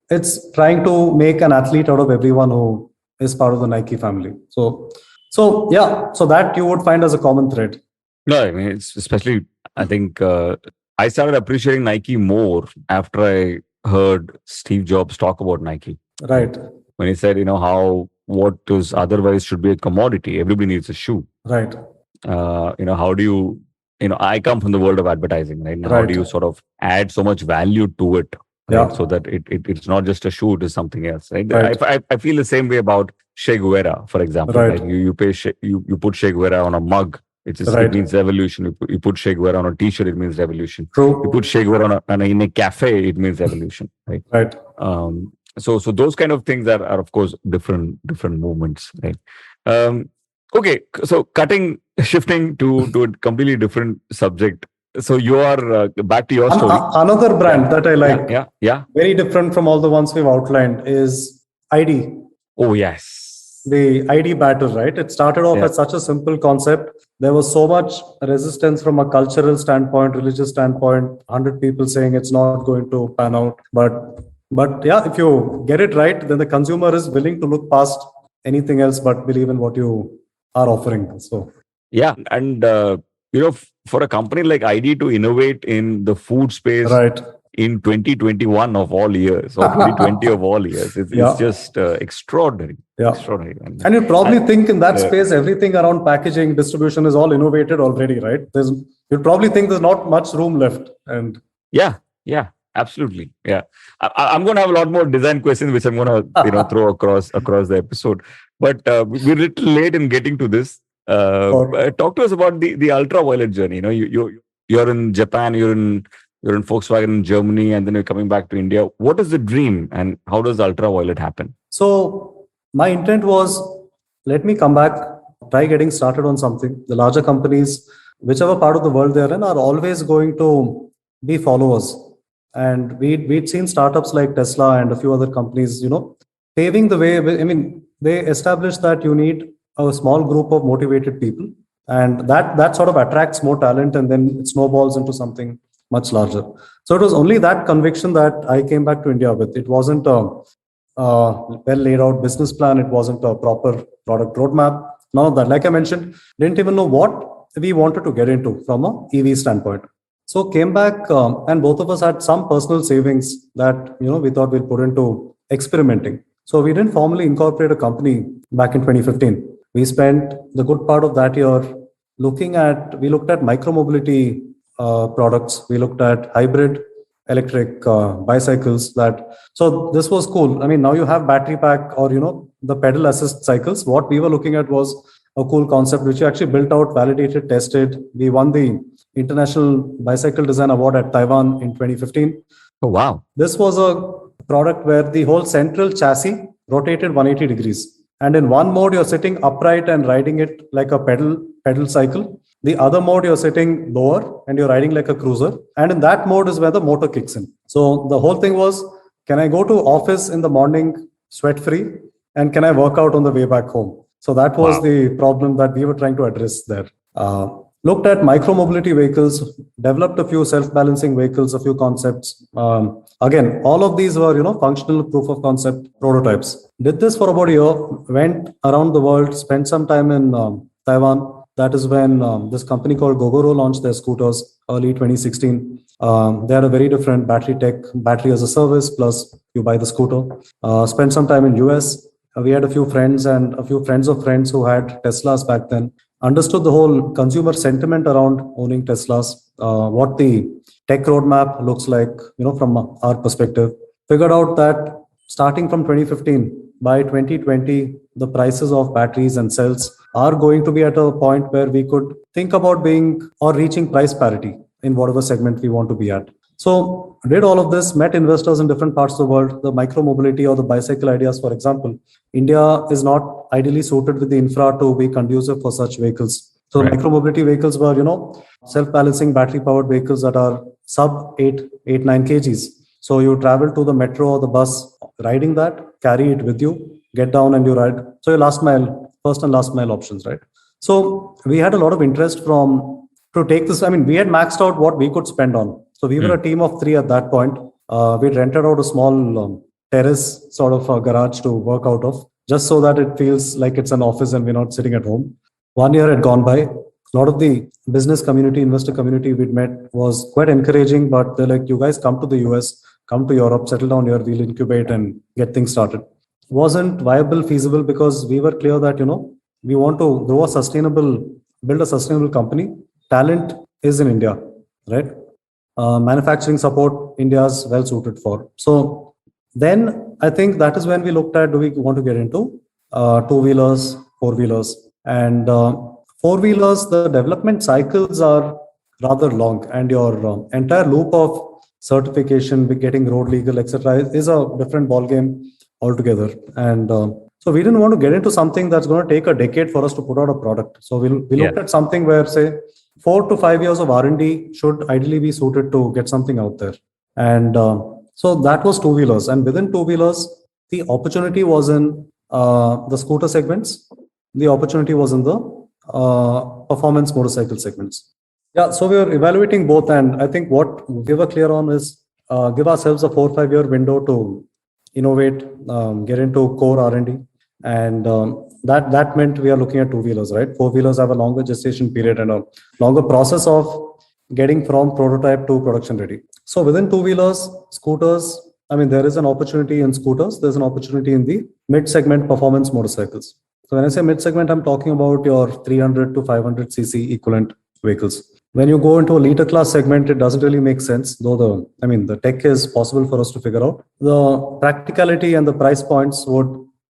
It's trying to make an athlete out of everyone who is part of the Nike family. So that you would find as a common thread. No, I mean, it's especially, I think I started appreciating Nike more after I heard Steve Jobs talk about Nike. Right. When he said, how what is otherwise should be a commodity. Everybody needs a shoe. Right. How do you, I come from the world of advertising, right? How do you sort of add so much value to it? Right? So that it's not just a shoe, it is something else, right? I feel the same way about Che Guevara, for example. Right. You put Che Guevara on a mug, it means revolution. You put Che Guevara on a t-shirt, it means revolution. True. You put Che Guevara in a cafe, it means revolution, right? Right. So those kind of things are of course different movements, right? Okay, so shifting to a completely different subject. So you are back to your story. Another brand that I like, yeah, very different from all the ones we've outlined, is ID. Oh yes, the ID battle, right? It started off as such a simple concept. There was so much resistance from a cultural standpoint, religious standpoint. 100 people saying it's not going to pan out, but yeah, if you get it right, then the consumer is willing to look past anything else but believe in what you are offering. So yeah, and for a company like ID to innovate in the food space, right, in 2021 of all years, or 2020 of all years, it's just extraordinary. Yeah. Extraordinary. And you probably think in that space, everything around packaging, distribution is all innovated already, right? You'd probably think there's not much room left. And yeah, absolutely. Yeah, I'm going to have a lot more design questions, which I'm going to throw across the episode. But we're a little late in getting to this. Talk to us about the ultraviolet journey. You're in Japan, you're in Volkswagen in Germany, and then you're coming back to India. What is the dream, and how does ultraviolet happen? So my intent was, let me come back try getting started on something. The larger companies, whichever part of the world they're in, are always going to be followers. And we'd seen startups like Tesla and a few other companies, paving the way. I mean, they established that you need a small group of motivated people, and that sort of attracts more talent, and then it snowballs into something much larger. So it was only that conviction that I came back to India with. It wasn't a well laid out business plan. It wasn't a proper product roadmap. None of that. Like I mentioned, didn't even know what we wanted to get into from a EV standpoint. So came back, and both of us had some personal savings that we thought we'd put into experimenting. So we didn't formally incorporate a company back in 2015. We spent the good part of that year we looked at micromobility products. We looked at hybrid electric bicycles. So this was cool. I mean, now you have battery pack or the pedal assist cycles. What we were looking at was a cool concept which we actually built out, validated, tested. We won the International Bicycle Design Award at Taiwan in 2015. Oh, wow. This was a product where the whole central chassis rotated 180 degrees. And in one mode, you're sitting upright and riding it like a pedal cycle. The other mode, you're sitting lower and you're riding like a cruiser. And in that mode is where the motor kicks in. So the whole thing was, can I go to office in the morning sweat-free? And can I work out on the way back home? So that was the problem that we were trying to address there. Looked at micromobility vehicles, developed a few self-balancing vehicles, a few concepts. Again, all of these were, functional proof of concept prototypes. Did this for about a year, went around the world, spent some time in Taiwan. That is when this company called Gogoro launched their scooters, early 2016. They had a very different battery tech, battery as a service, plus you buy the scooter. Spent some time in US. We had a few friends and a few friends of friends who had Teslas back then. Understood the whole consumer sentiment around owning Teslas, what the tech roadmap looks like, from our perspective. Figured out that starting from 2015, by 2020, the prices of batteries and cells are going to be at a point where we could think about being or reaching price parity in whatever segment we want to be at. So did all of this, met investors in different parts of the world, the micromobility or the bicycle ideas, for example. India is not ideally suited with the infra to be conducive for such vehicles. So right. Micromobility vehicles were, self-balancing battery-powered vehicles that are sub 9 kgs. So you travel to the metro or the bus, riding that, carry it with you, get down and you ride. So your first and last mile options, right? So we had a lot of interest to take this. I mean, we had maxed out what we could spend on. So we were a team of 3 at that point. We'd rented out a small terrace sort of a garage to work out of, just so that it feels like it's an office and we're not sitting at home. 1 year had gone by. A lot of the business community, investor community we'd met was quite encouraging, but they're like, you guys come to the US, come to Europe, settle down here, we'll incubate and get things started. Wasn't viable, feasible, because we were clear that, we want to build a sustainable company. Talent is in India, right? Manufacturing support, India is well suited for. So then I think that is when we looked at, do we want to get into two-wheelers, four-wheelers? And four-wheelers, the development cycles are rather long, and your entire loop of certification, getting road legal, etc., is a different ballgame altogether. And so we didn't want to get into something that's going to take a decade for us to put out a product. So we looked at something where, say, 4 to 5 years of R&D should ideally be suited to get something out there. And so that was two-wheelers. And within two-wheelers, the opportunity was in the scooter segments. The opportunity was in the performance motorcycle segments. Yeah, so we were evaluating both. And I think what we were clear on is give ourselves a 4 or 5 year window to innovate, get into core R&D. And that meant we are looking at two-wheelers, right? Four-wheelers have a longer gestation period and a longer process of getting from prototype to production ready. So within two-wheelers, scooters, I mean, there is an opportunity in scooters. There's an opportunity in the mid-segment performance motorcycles. So when I say mid-segment, I'm talking about your 300 to 500 cc equivalent vehicles. When you go into a liter class segment, it doesn't really make sense, though the tech is possible for us to figure out. The practicality and the price points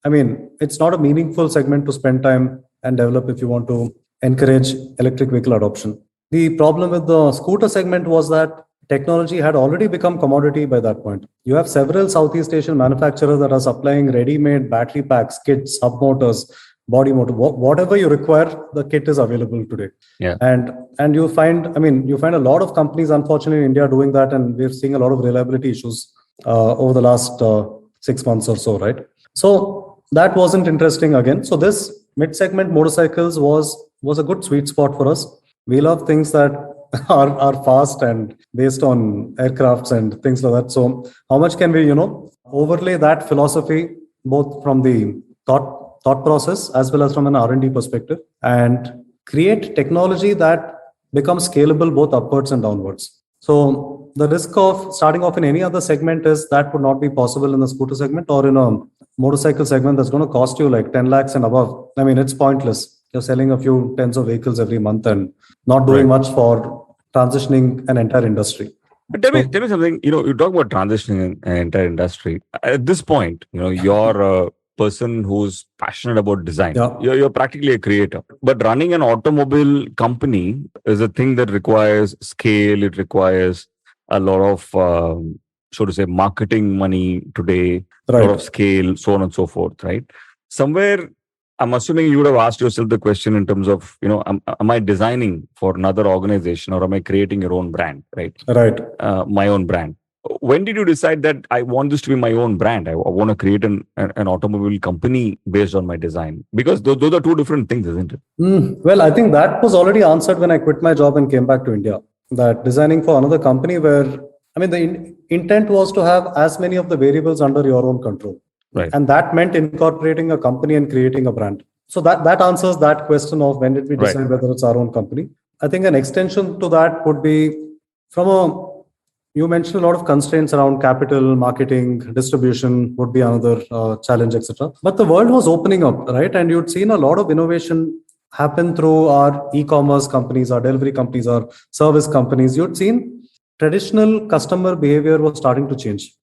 it's not a meaningful segment to spend time and develop if you want to encourage electric vehicle adoption. The problem with the scooter segment was that technology had already become commodity by that point. You have several Southeast Asian manufacturers that are supplying ready-made battery packs, kits, sub motors, body motor, whatever you require, the kit is available today. Yeah. And you find a lot of companies, unfortunately, in India doing that, and we're seeing a lot of reliability issues over the last 6 months or so, right? So that wasn't interesting again. So this mid-segment motorcycles was a good sweet spot for us. We love things that are fast and based on aircrafts and things like that. So how much can we, overlay that philosophy both from the thought process as well as from an R&D perspective, and create technology that becomes scalable both upwards and downwards. So the risk of starting off in any other segment is that would not be possible in the scooter segment or in a motorcycle segment that's going to cost you like 10 lakhs and above. I mean, it's pointless. You're selling a few tens of vehicles every month and not doing much for transitioning an entire industry. But tell me something, you talk about transitioning an entire industry. At this point, you're a person who's passionate about design. Yeah. You're practically a creator. But running an automobile company is a thing that requires scale. It requires a lot of, so to say, marketing money today, a lot of scale, so on and so forth, right? Somewhere, I'm assuming you would have asked yourself the question in terms of, am I designing for another organization or am I creating your own brand, right? Right. My own brand. When did you decide that I want this to be my own brand? I want to create an automobile company based on my design? Because those are two different things, isn't it? Well, I think that was already answered when I quit my job and came back to India. That designing for another company where, the intent was to have as many of the variables under your own control. Right. And that meant incorporating a company and creating a brand. So that answers that question of when did we decide whether it's our own company. I think an extension to that would be you mentioned a lot of constraints around capital, marketing, distribution would be another challenge, etc. But the world was opening up, right? And you'd seen a lot of innovation happen through our e-commerce companies, our delivery companies, our service companies. You'd seen traditional customer behavior was starting to change.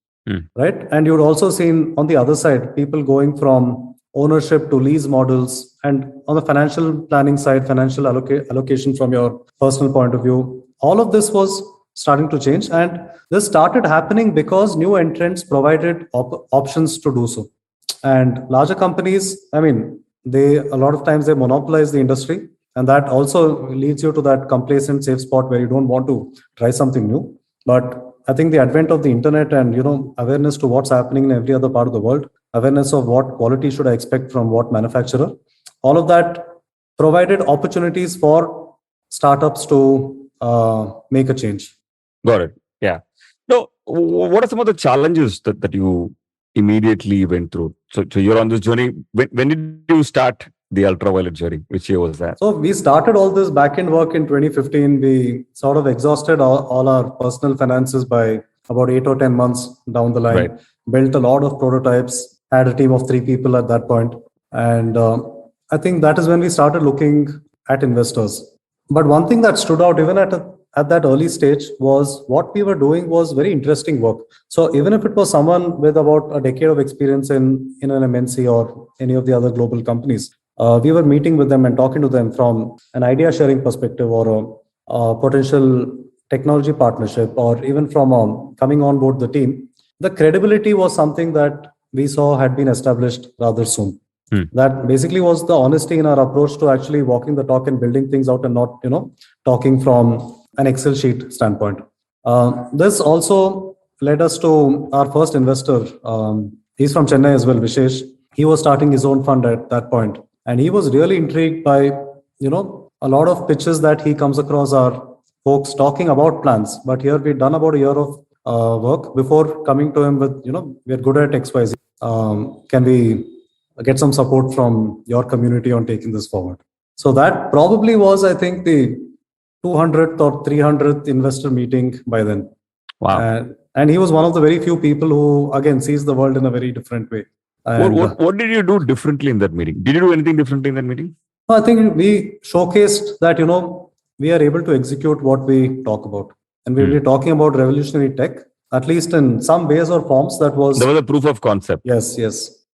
Right. And you'd also seen on the other side, people going from ownership to lease models. And on the financial planning side, financial allocation from your personal point of view, all of this was starting to change. And this started happening because new entrants provided options to do so. And larger companies, a lot of times they monopolize the industry. And that also leads you to that complacent safe spot where you don't want to try something new. But I think the advent of the internet and, awareness to what's happening in every other part of the world, awareness of what quality should I expect from what manufacturer, all of that provided opportunities for startups to make a change. Got it. Yeah. No, what are some of the challenges that you immediately went through? So you're on this journey. When did you start the Ultraviolet Journey? Which year was that? So we started all this back-end work in 2015. We sort of exhausted all our personal finances by about 8 or 10 months down the line. Built a lot of prototypes, had a team of 3 people at that point. And I think that is when we started looking at investors. But one thing that stood out even at that early stage was what we were doing was very interesting work. So even if it was someone with about a decade of experience in an MNC or any of the other global companies, we were meeting with them and talking to them from an idea sharing perspective or a potential technology partnership, or even from coming on board the team. The credibility was something that we saw had been established rather soon. That basically was the honesty in our approach to actually walking the talk and building things out and not, talking from an Excel sheet standpoint. This also led us to our first investor. He's from Chennai as well, Vishesh. He was starting his own fund at that point. And he was really intrigued by, a lot of pitches that he comes across are folks talking about plans. But here we'd done about a year of work before coming to him with, we're good at XYZ. Can we get some support from your community on taking this forward? So that probably was, I think, the 200th or 300th investor meeting by then. Wow. And he was one of the very few people who, again, sees the world in a very different way. What did you do differently in that meeting? Did you do anything differently in that meeting? I think we showcased that, we are able to execute what we talk about. And we were talking about revolutionary tech, at least in some ways or forms. There was a proof of concept. Yes.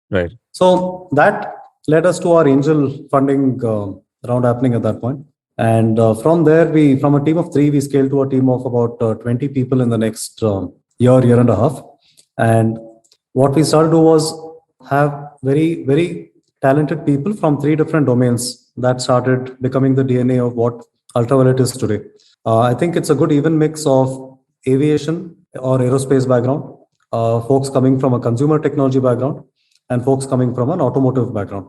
Right. So that led us to our angel funding round happening at that point. And from there, from a team of 3, we scaled to a team of about 20 people in the next year and a half. And what we started to do was have very, very talented people from three different domains that started becoming the DNA of what Ultraviolet is today. I think it's a good even mix of aviation or aerospace background, folks coming from a consumer technology background, and folks coming from an automotive background.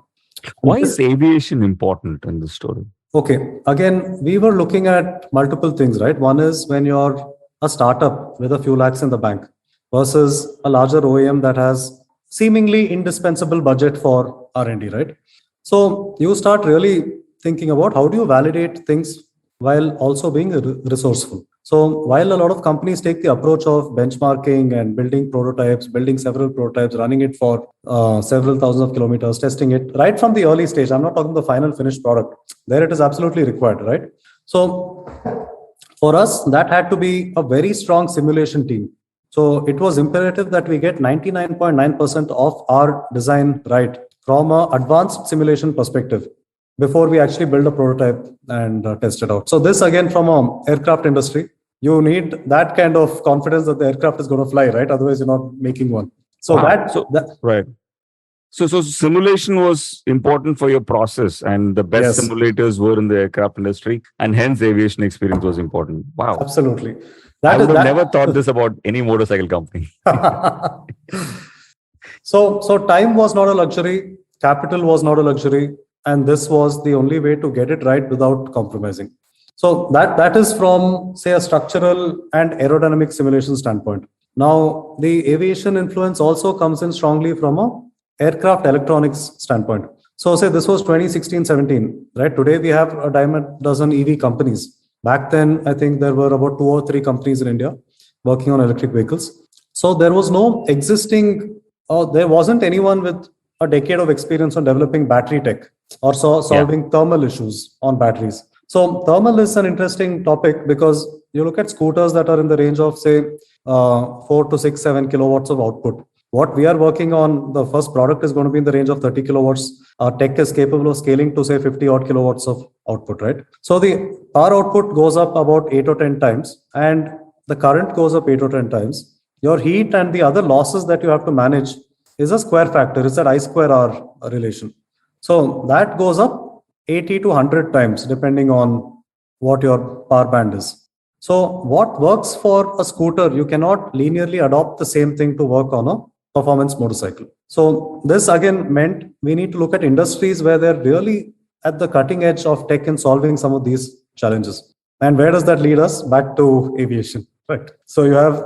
Why is aviation important in this story? Okay, again, we were looking at multiple things, right? One is when you're a startup with a few lakhs in the bank versus a larger OEM that has seemingly indispensable budget for R&D, right? So you start really thinking about how do you validate things while also being resourceful. So while a lot of companies take the approach of benchmarking and building prototypes, building several prototypes, running it for several thousands of kilometers, testing it right from the early stage. I'm not talking the final finished product. There it is absolutely required, right? So for us, that had to be a very strong simulation team. So it was imperative that we get 99.9% of our design right from an advanced simulation perspective before we actually build a prototype and test it out. So this again from an aircraft industry, you need that kind of confidence that the aircraft is going to fly, right? Otherwise, you're not making one. So right. So simulation was important for your process, and the best simulators were in the aircraft industry, and hence aviation experience was important. Wow, absolutely. I would have never thought this about any motorcycle company. So time was not a luxury, capital was not a luxury, and this was the only way to get it right without compromising. So that is from, say, a structural and aerodynamic simulation standpoint. Now, the aviation influence also comes in strongly from a aircraft electronics standpoint. So say this was 2016-17, right? Today we have a dime a dozen EV companies. Back then, I think there were about 2 or 3 companies in India working on electric vehicles. So there was no existing, there wasn't anyone with a decade of experience on developing battery tech or solving thermal issues on batteries. So thermal is an interesting topic because you look at scooters that are in the range of, say, 4 to 6, 7 kilowatts of output. What we are working on, the first product is going to be in the range of 30 kilowatts. Our tech is capable of scaling to, say, 50 odd kilowatts of output, right? So the power output goes up about 8 or 10 times and the current goes up 8 or 10 times. Your heat and the other losses that you have to manage is a square factor. It's an I square R relation. So that goes up 80 to 100 times depending on what your power band is. So what works for a scooter, you cannot linearly adopt the same thing to work on a performance motorcycle. So this again meant we need to look at industries where they're really at the cutting edge of tech in solving some of these challenges. And where does that lead us? Back to aviation, right? So you have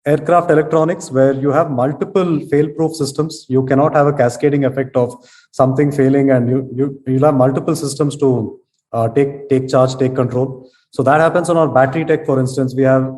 aircraft electronics where you have multiple fail-proof systems. You cannot have a cascading effect of something failing, and you'll have multiple systems to take charge, take control. So that happens on our battery tech, for instance. We have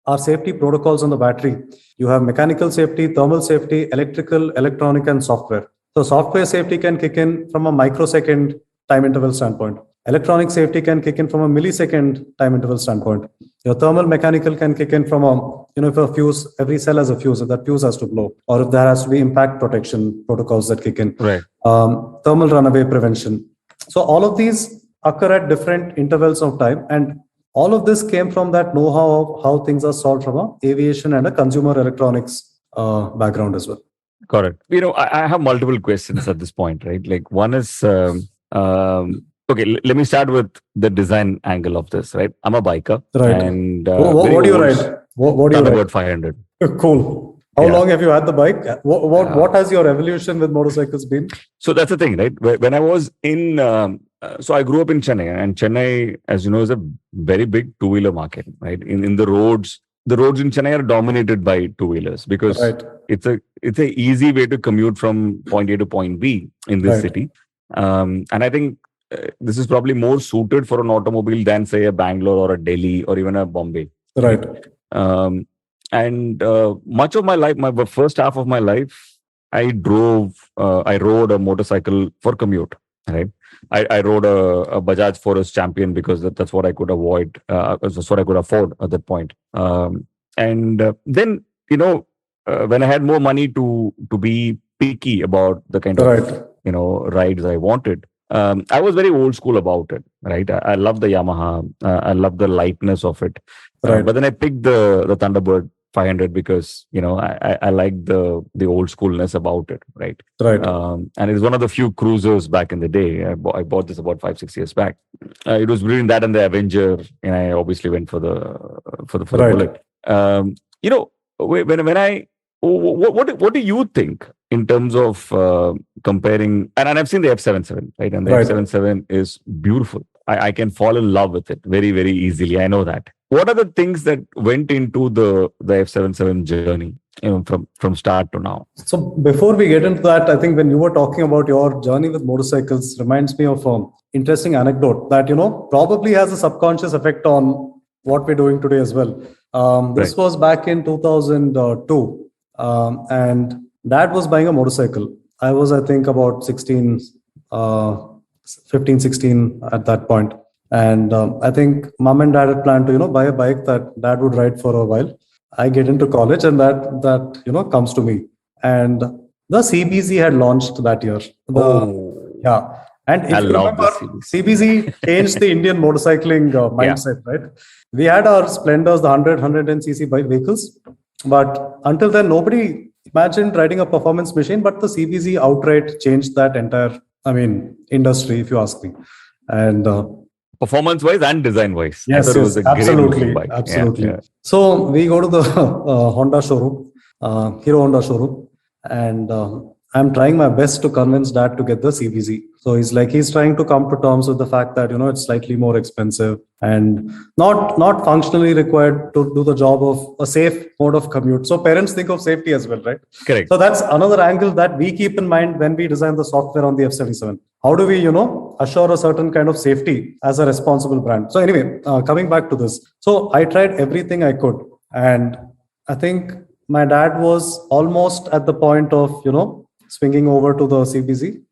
our safety protocols on the battery. You have mechanical safety, thermal safety, electrical, electronic, and software. So software safety can kick in from a microsecond time interval standpoint. Electronic safety can kick in from a millisecond time interval standpoint. Your thermal mechanical can kick in from if a fuse, every cell has a fuse, if that fuse has to blow, or if there has to be impact protection protocols that kick in. Right. Thermal runaway prevention. So all of these occur at different intervals of time, and all of this came from that know-how of how things are solved from a aviation and a consumer electronics background as well. Correct. I have multiple questions at this point, right? Like one is, okay, let me start with the design angle of this, right? I'm a biker. Right. And what do you ride? What do you ride? About 500. Cool. How long have you had the bike? What has your evolution with motorcycles been? So that's the thing, right? When I was in, so I grew up in Chennai, and Chennai, as you know, is a very big two-wheeler market, right? In the roads in Chennai are dominated by two-wheelers because it's a easy way to commute from point A to point B in this city. And I think this is probably more suited for an automobile than, say, a Bangalore or a Delhi or even a Bombay. Right. And much of my life, my first half of my life, I rode a motorcycle for commute, right? I rode a Bajaj Forest Champion because that's what I could avoid. That's what I could afford at that point. And then, when I had more money to be picky about the kind of, rides I wanted, I was very old school about it, right? I love the Yamaha. I love the lightness of it. Right. But then I picked the Thunderbird 500 because I like the old schoolness about it, right? Right. And it's one of the few cruisers back in the day. I bought this about 5-6 years back. It was between that and the Avenger, and I obviously went for the Right. Bullet. When I what do you think in terms of comparing? And I've seen the F77, right? And the Right. F77 is beautiful. I can fall in love with it very, very easily. I know that. What are the things that went into the F77 journey, from start to now? So before we get into that, I think when you were talking about your journey with motorcycles, reminds me of an interesting anecdote that probably has a subconscious effect on what we're doing today as well. This was back in 2002, and Dad was buying a motorcycle. I was, I think, about 16, 15, 16 at that point. And I think mom and dad had planned to, buy a bike that dad would ride for a while. I get into college and that comes to me. And the CBZ had launched that year. Yeah. And if I you love remember, this CBZ changed the Indian motorcycling mindset, right? We had our Splendors, the 110cc bike vehicles. But until then, nobody imagined riding a performance machine. But the CBZ outright changed that entire, industry, if you ask me. And performance-wise and design-wise. yes, I thought it was a absolutely, great bike. absolutely. Yeah. So we go to the Honda showroom, Hero Honda showroom, and I'm trying my best to convince dad to get the CBZ. So he's trying to come to terms with the fact that it's slightly more expensive and not functionally required to do the job of a safe mode of commute. So parents think of safety as well, right? Correct. So that's another angle that we keep in mind when we design the software on the F77. How do we, assure a certain kind of safety as a responsible brand? So anyway, coming back to this. So I tried everything I could. And I think my dad was almost at the point of, swinging over to the CBZ.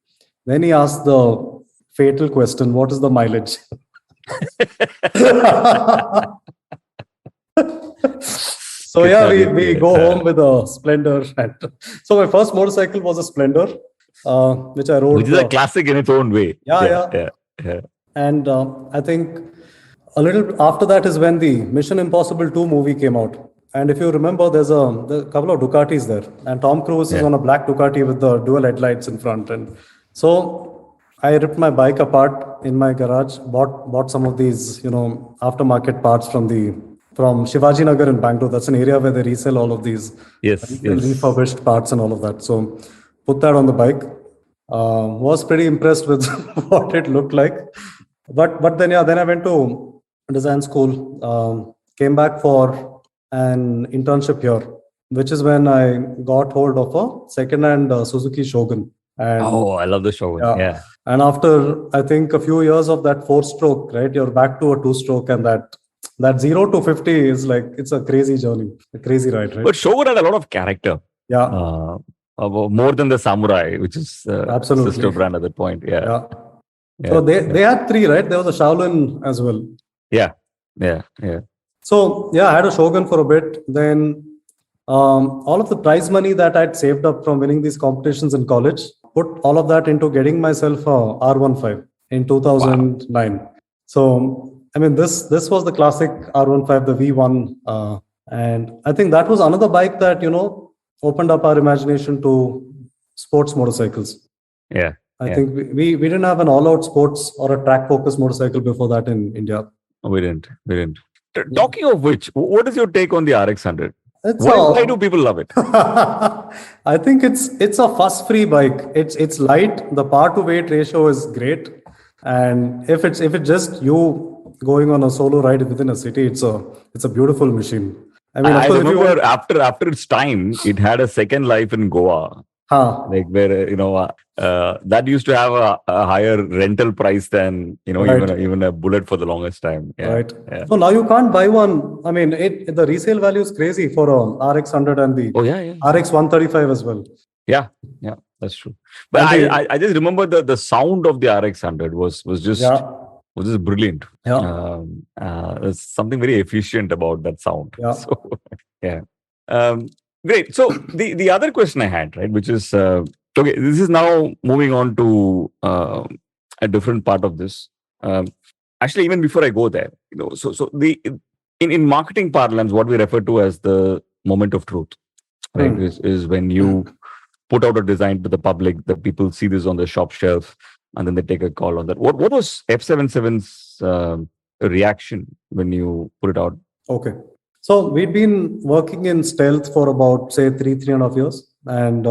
Then he asked the fatal question, what is the mileage? So yeah, we go home with a Splendor. And so my first motorcycle was a Splendor, which I rode. Which is a classic in its own way. Yeah. And I think a little after that is when the Mission Impossible 2 movie came out. And if you remember, there's a couple of Ducatis there. And Tom Cruise is on a black Ducati with the dual headlights in front. And so I ripped my bike apart in my garage, bought some of these, aftermarket parts from Shivaji Nagar in Bangalore. That's an area where they resell all of these refurbished parts and all of that. So put that on the bike. Was pretty impressed with what it looked like. But then I went to design school, came back for an internship here, which is when I got hold of a second-hand Suzuki Shogun. And, I love the Shogun. Yeah. And after, I think, a few years of that 4-stroke, right, you're back to a 2-stroke, and that 0 to 50 is like, it's a crazy journey, a crazy ride, right? But Shogun had a lot of character. Yeah. More than the Samurai, which is absolutely sister brand at that point. Yeah. So they had 3, right? There was a Shaolin as well. Yeah. So I had a Shogun for a bit. Then all of the prize money that I'd saved up from winning these competitions in college, put all of that into getting myself a R15 in 2009. Wow. So this was the classic R15, the V1, and I think that was another bike that opened up our imagination to sports motorcycles. Yeah. I think we didn't have an all-out sports or a track-focused motorcycle before that in India. We didn't. Talking of which, what is your take on the RX100? Why do people love it? I think it's a fuss-free bike. It's light. The power to weight ratio is great, and if it's just you going on a solo ride within a city, it's a beautiful machine. I remember after its time, it had a second life in Goa. Like where that used to have a higher rental price than even a Bullet for the longest time. Yeah. Right. Yeah. So now you can't buy one. The resale value is crazy for a RX100 and the RX135 as well. Yeah, that's true. But I just remember the sound of the RX100 was just brilliant. Yeah. There's something very efficient about that sound. Yeah. So, great. So the other question I had, right, which is okay. This is now moving on to a different part of this. Actually, even before I go there, so in marketing parlance, what we refer to as the moment of truth, right? Is when you put out a design to the public, the people see this on the shop shelf, and then they take a call on that. What was F77's reaction when you put it out? Okay. So we'd been working in stealth for about, say, 3.5 years. And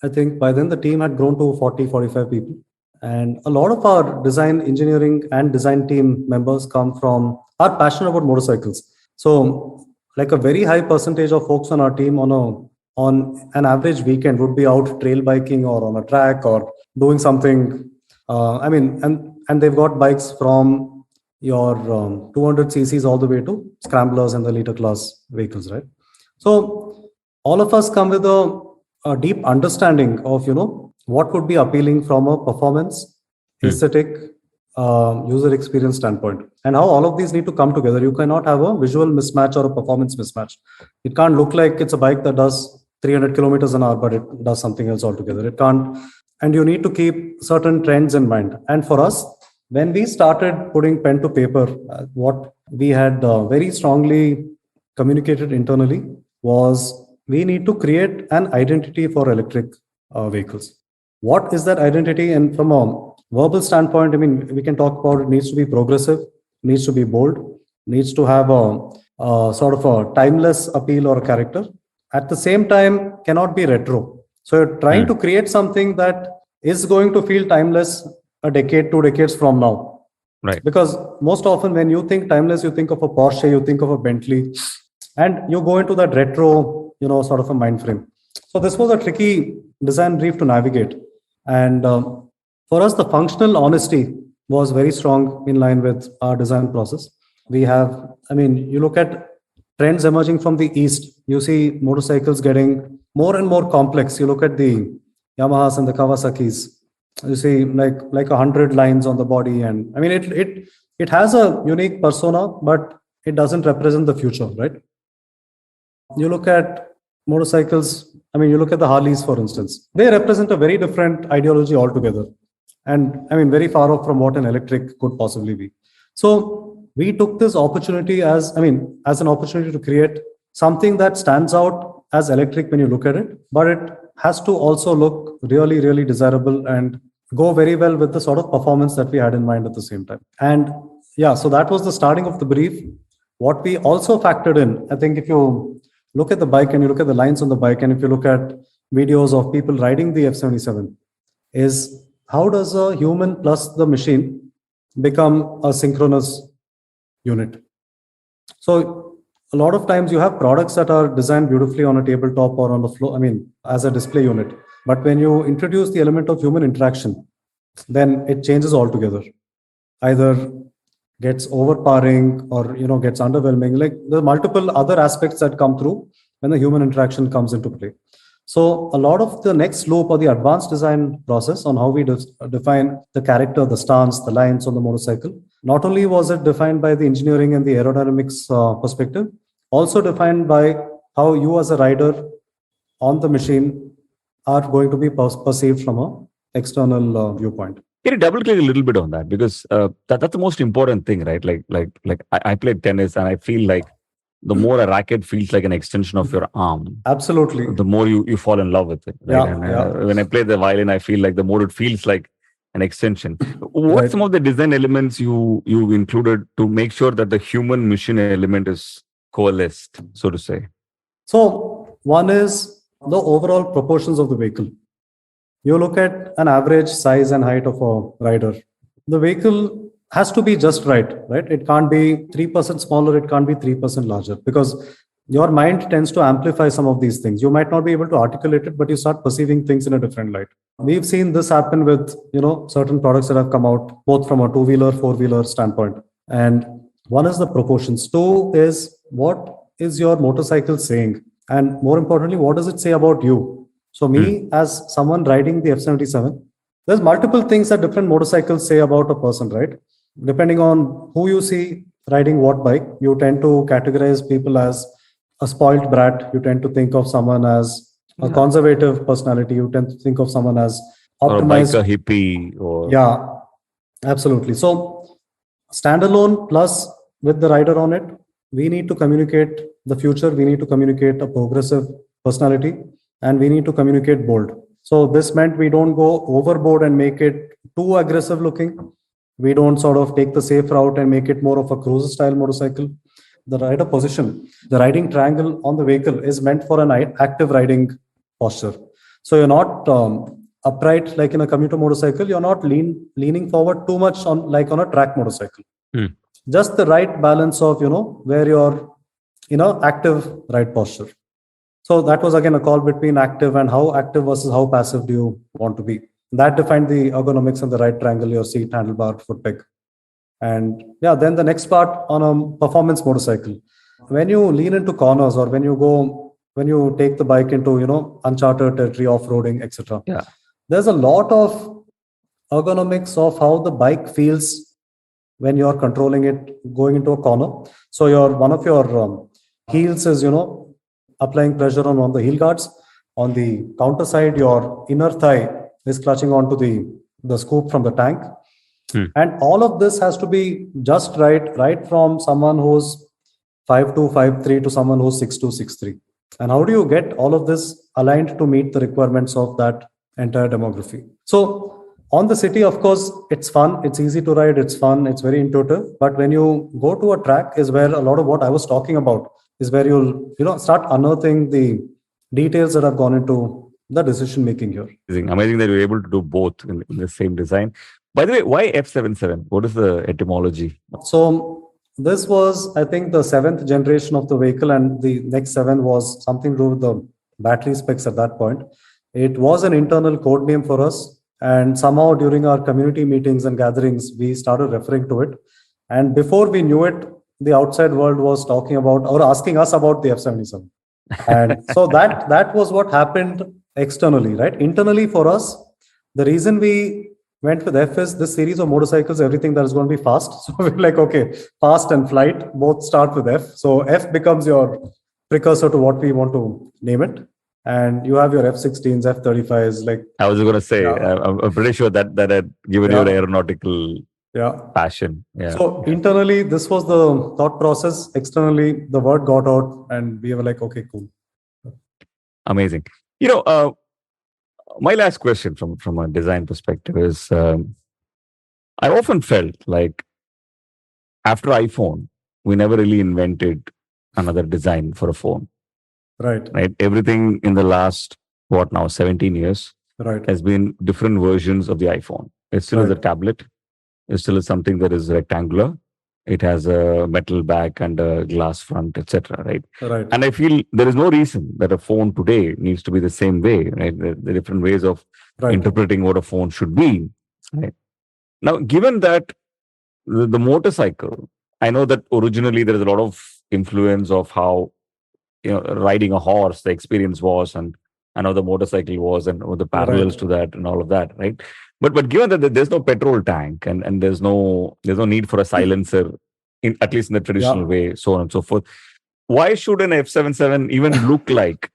I think by then the team had grown to 40, 45 people. And a lot of our design engineering and design team members are passionate about motorcycles. So like a very high percentage of folks on our team on an average weekend would be out trail biking or on a track or doing something. And they've got bikes from your 200 cc's all the way to scramblers and the liter class vehicles, right? So all of us come with a deep understanding of, what would be appealing from a performance, aesthetic, user experience standpoint, and how all of these need to come together. You cannot have a visual mismatch or a performance mismatch. It can't look like it's a bike that does 300 kilometers an hour, but it does something else altogether. It can't, and you need to keep certain trends in mind. And for us, when we started putting pen to paper, what we had very strongly communicated internally was we need to create an identity for electric vehicles. What is that identity? And from a verbal standpoint, we can talk about it needs to be progressive, needs to be bold, needs to have a sort of a timeless appeal or a character. At the same time, cannot be retro. So you're trying to create something that is going to feel timeless a decade, 2 decades from now. Right. Because most often when you think timeless, you think of a Porsche, you think of a Bentley, and you go into that retro, sort of a mind frame. So this was a tricky design brief to navigate. And for us, the functional honesty was very strong in line with our design process. We have, you look at trends emerging from the East, you see motorcycles getting more and more complex. You look at the Yamahas and the Kawasaki's, you see like 100 lines on the body. And it has a unique persona, but it doesn't represent the future, right? You look at motorcycles, you look at the Harleys, for instance, they represent a very different ideology altogether. And very far off from what an electric could possibly be. So we took this opportunity as an opportunity to create something that stands out as electric when you look at it, but it has to also look really, really desirable and go very well with the sort of performance that we had in mind at the same time. And yeah, so that was the starting of the brief. What we also factored in, I think if you look at the bike and you look at the lines on the bike, and if you look at videos of people riding the F77, is how does a human plus the machine become a synchronous unit? So a lot of times you have products that are designed beautifully on a tabletop or on the floor, as a display unit. But when you introduce the element of human interaction, then it changes altogether. Either gets overpowering or gets underwhelming. Like there are multiple other aspects that come through when the human interaction comes into play. So a lot of the next loop or the advanced design process on how we define the character, the stance, the lines on the motorcycle, not only was it defined by the engineering and the aerodynamics perspective, also defined by how you as a rider on the machine are going to be perceived from an external viewpoint. Can you double click a little bit on that? Because that's the most important thing, right? Like I played tennis and I feel like the more a racket feels like an extension of your arm. Absolutely. The more you fall in love with it. Right? When I play the violin, I feel like the more it feels like an extension. What some of the design elements you included to make sure that the human machine element is coalesced, so to say? So one is the overall proportions of the vehicle. You look at an average size and height of a rider. The vehicle has to be just right? It can't be 3% smaller, it can't be 3% larger, because your mind tends to amplify some of these things. You might not be able to articulate it, but you start perceiving things in a different light. We've seen this happen with, certain products that have come out, both from a two-wheeler, four-wheeler standpoint. And one is the proportions. Two is, what is your motorcycle saying? And more importantly, what does it say about you? So me, as someone riding the F77, there's multiple things that different motorcycles say about a person, right? Depending on who you see riding what bike, you tend to categorize people as a spoiled brat. You tend to think of someone as a conservative personality. You tend to think of someone as optimized. Or like a hippie. Or... Yeah, absolutely. So standalone plus with the rider on it, we need to communicate the future, we need to communicate a progressive personality, and we need to communicate bold. So this meant we don't go overboard and make it too aggressive looking. We don't sort of take the safe route and make it more of a cruiser style motorcycle. The rider position, the riding triangle on the vehicle is meant for an active riding posture. So you're not upright like in a commuter motorcycle. You're not leaning forward too much on like on a track motorcycle. Just the right balance of where you're active ride posture. So that was again a call between active and how active versus how passive do you want to be. That defined the ergonomics and the right triangle, your seat, handlebar, foot peg. And yeah, then the next part on a performance motorcycle. When you lean into corners or when you take the bike into, uncharted territory, off-roading, etc. Yeah. There's a lot of ergonomics of how the bike feels when you're controlling it going into a corner. So one of your heels is, applying pressure on one of the heel guards. On the counter side, your inner thigh is clutching onto the scoop from the tank. And all of this has to be just right from someone who's 5'2", 5'3" to someone who's 6'2", 6'3". And how do you get all of this aligned to meet the requirements of that entire demography? So on the city, of course, it's fun. It's easy to ride. It's fun. It's very intuitive. But when you go to a track is where a lot of what I was talking about is where you'll start unearthing the details that have gone into the decision making here. Amazing that you're able to do both in the same design. By the way, why F77? What is the etymology? So this was, I think, the 7th generation of the vehicle, and the next 7 was something to do with the battery specs at that point. It was an internal code name for us, and somehow during our community meetings and gatherings, we started referring to it. And before we knew it, the outside world was talking about or asking us about the F77. And so that was what happened externally, right? Internally for us, the reason we went with F is this series of motorcycles, everything that is going to be fast. So we're like, okay, fast and flight both start with F. So F becomes your precursor to what we want to name it. And you have your F16s, F35s. Like I was going to say, I'm pretty sure that had given you an aeronautical passion. Yeah. So internally, this was the thought process. Externally, the word got out and we were like, okay, cool. Amazing. My last question from a design perspective is, I often felt like after iPhone, we never really invented another design for a phone. Right. Everything in the last, 17 years has been different versions of the iPhone. It still is a tablet. It still is something that is rectangular. It has a metal back and a glass front, etc. Right. And I feel there is no reason that a phone today needs to be the same way. Right. The different ways of interpreting what a phone should be. Right. Now, given that the motorcycle, I know that originally there is a lot of influence of how riding a horse, the experience was, and how the motorcycle was, and the parallels to that, and all of that, right? But given that there's no petrol tank and there's no need for a silencer, at least in the traditional way, so on and so forth, why should an F77 even look like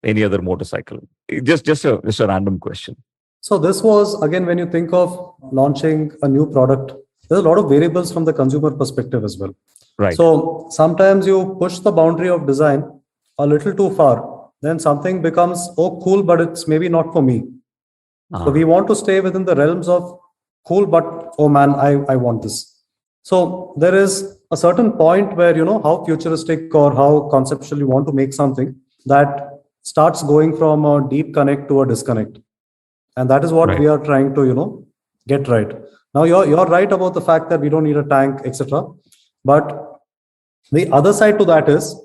any other motorcycle? Just a random question. So this was, again, when you think of launching a new product, there's a lot of variables from the consumer perspective as well. Right. So sometimes you push the boundary of design a little too far, then something becomes, oh, cool, but it's maybe not for me. So we want to stay within the realms of cool, but oh man, I want this. So there is a certain point where, how futuristic or how conceptual you want to make something that starts going from a deep connect to a disconnect. And that is what we are trying to, get right. Now, you're right about the fact that we don't need a tank, etc. But the other side to that is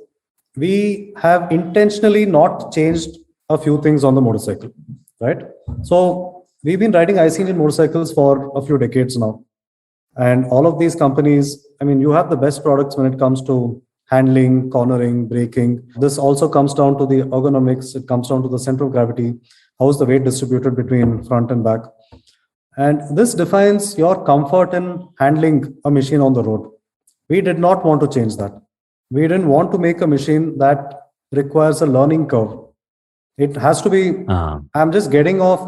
we have intentionally not changed a few things on the motorcycle, right? So we've been riding IC engine motorcycles for a few decades now. And all of these companies, you have the best products when it comes to handling, cornering, braking. This also comes down to the ergonomics. It comes down to the center of gravity. How is the weight distributed between front and back? And this defines your comfort in handling a machine on the road. We did not want to change that. We didn't want to make a machine that requires a learning curve. It has to be, I'm just getting off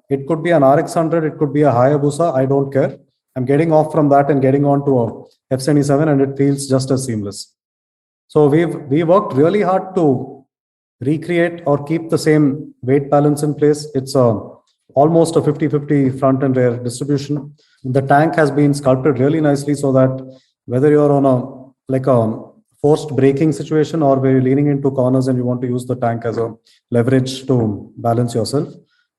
it could be an RX100, it could be a Hayabusa, I don't care. I'm getting off from that and getting on to a F77 and it feels just as seamless. So we worked really hard to recreate or keep the same weight balance in place. It's almost a 50-50 front and rear distribution. The tank has been sculpted really nicely so that whether you're on a forced braking situation or where you're leaning into corners and you want to use the tank as a leverage to balance yourself,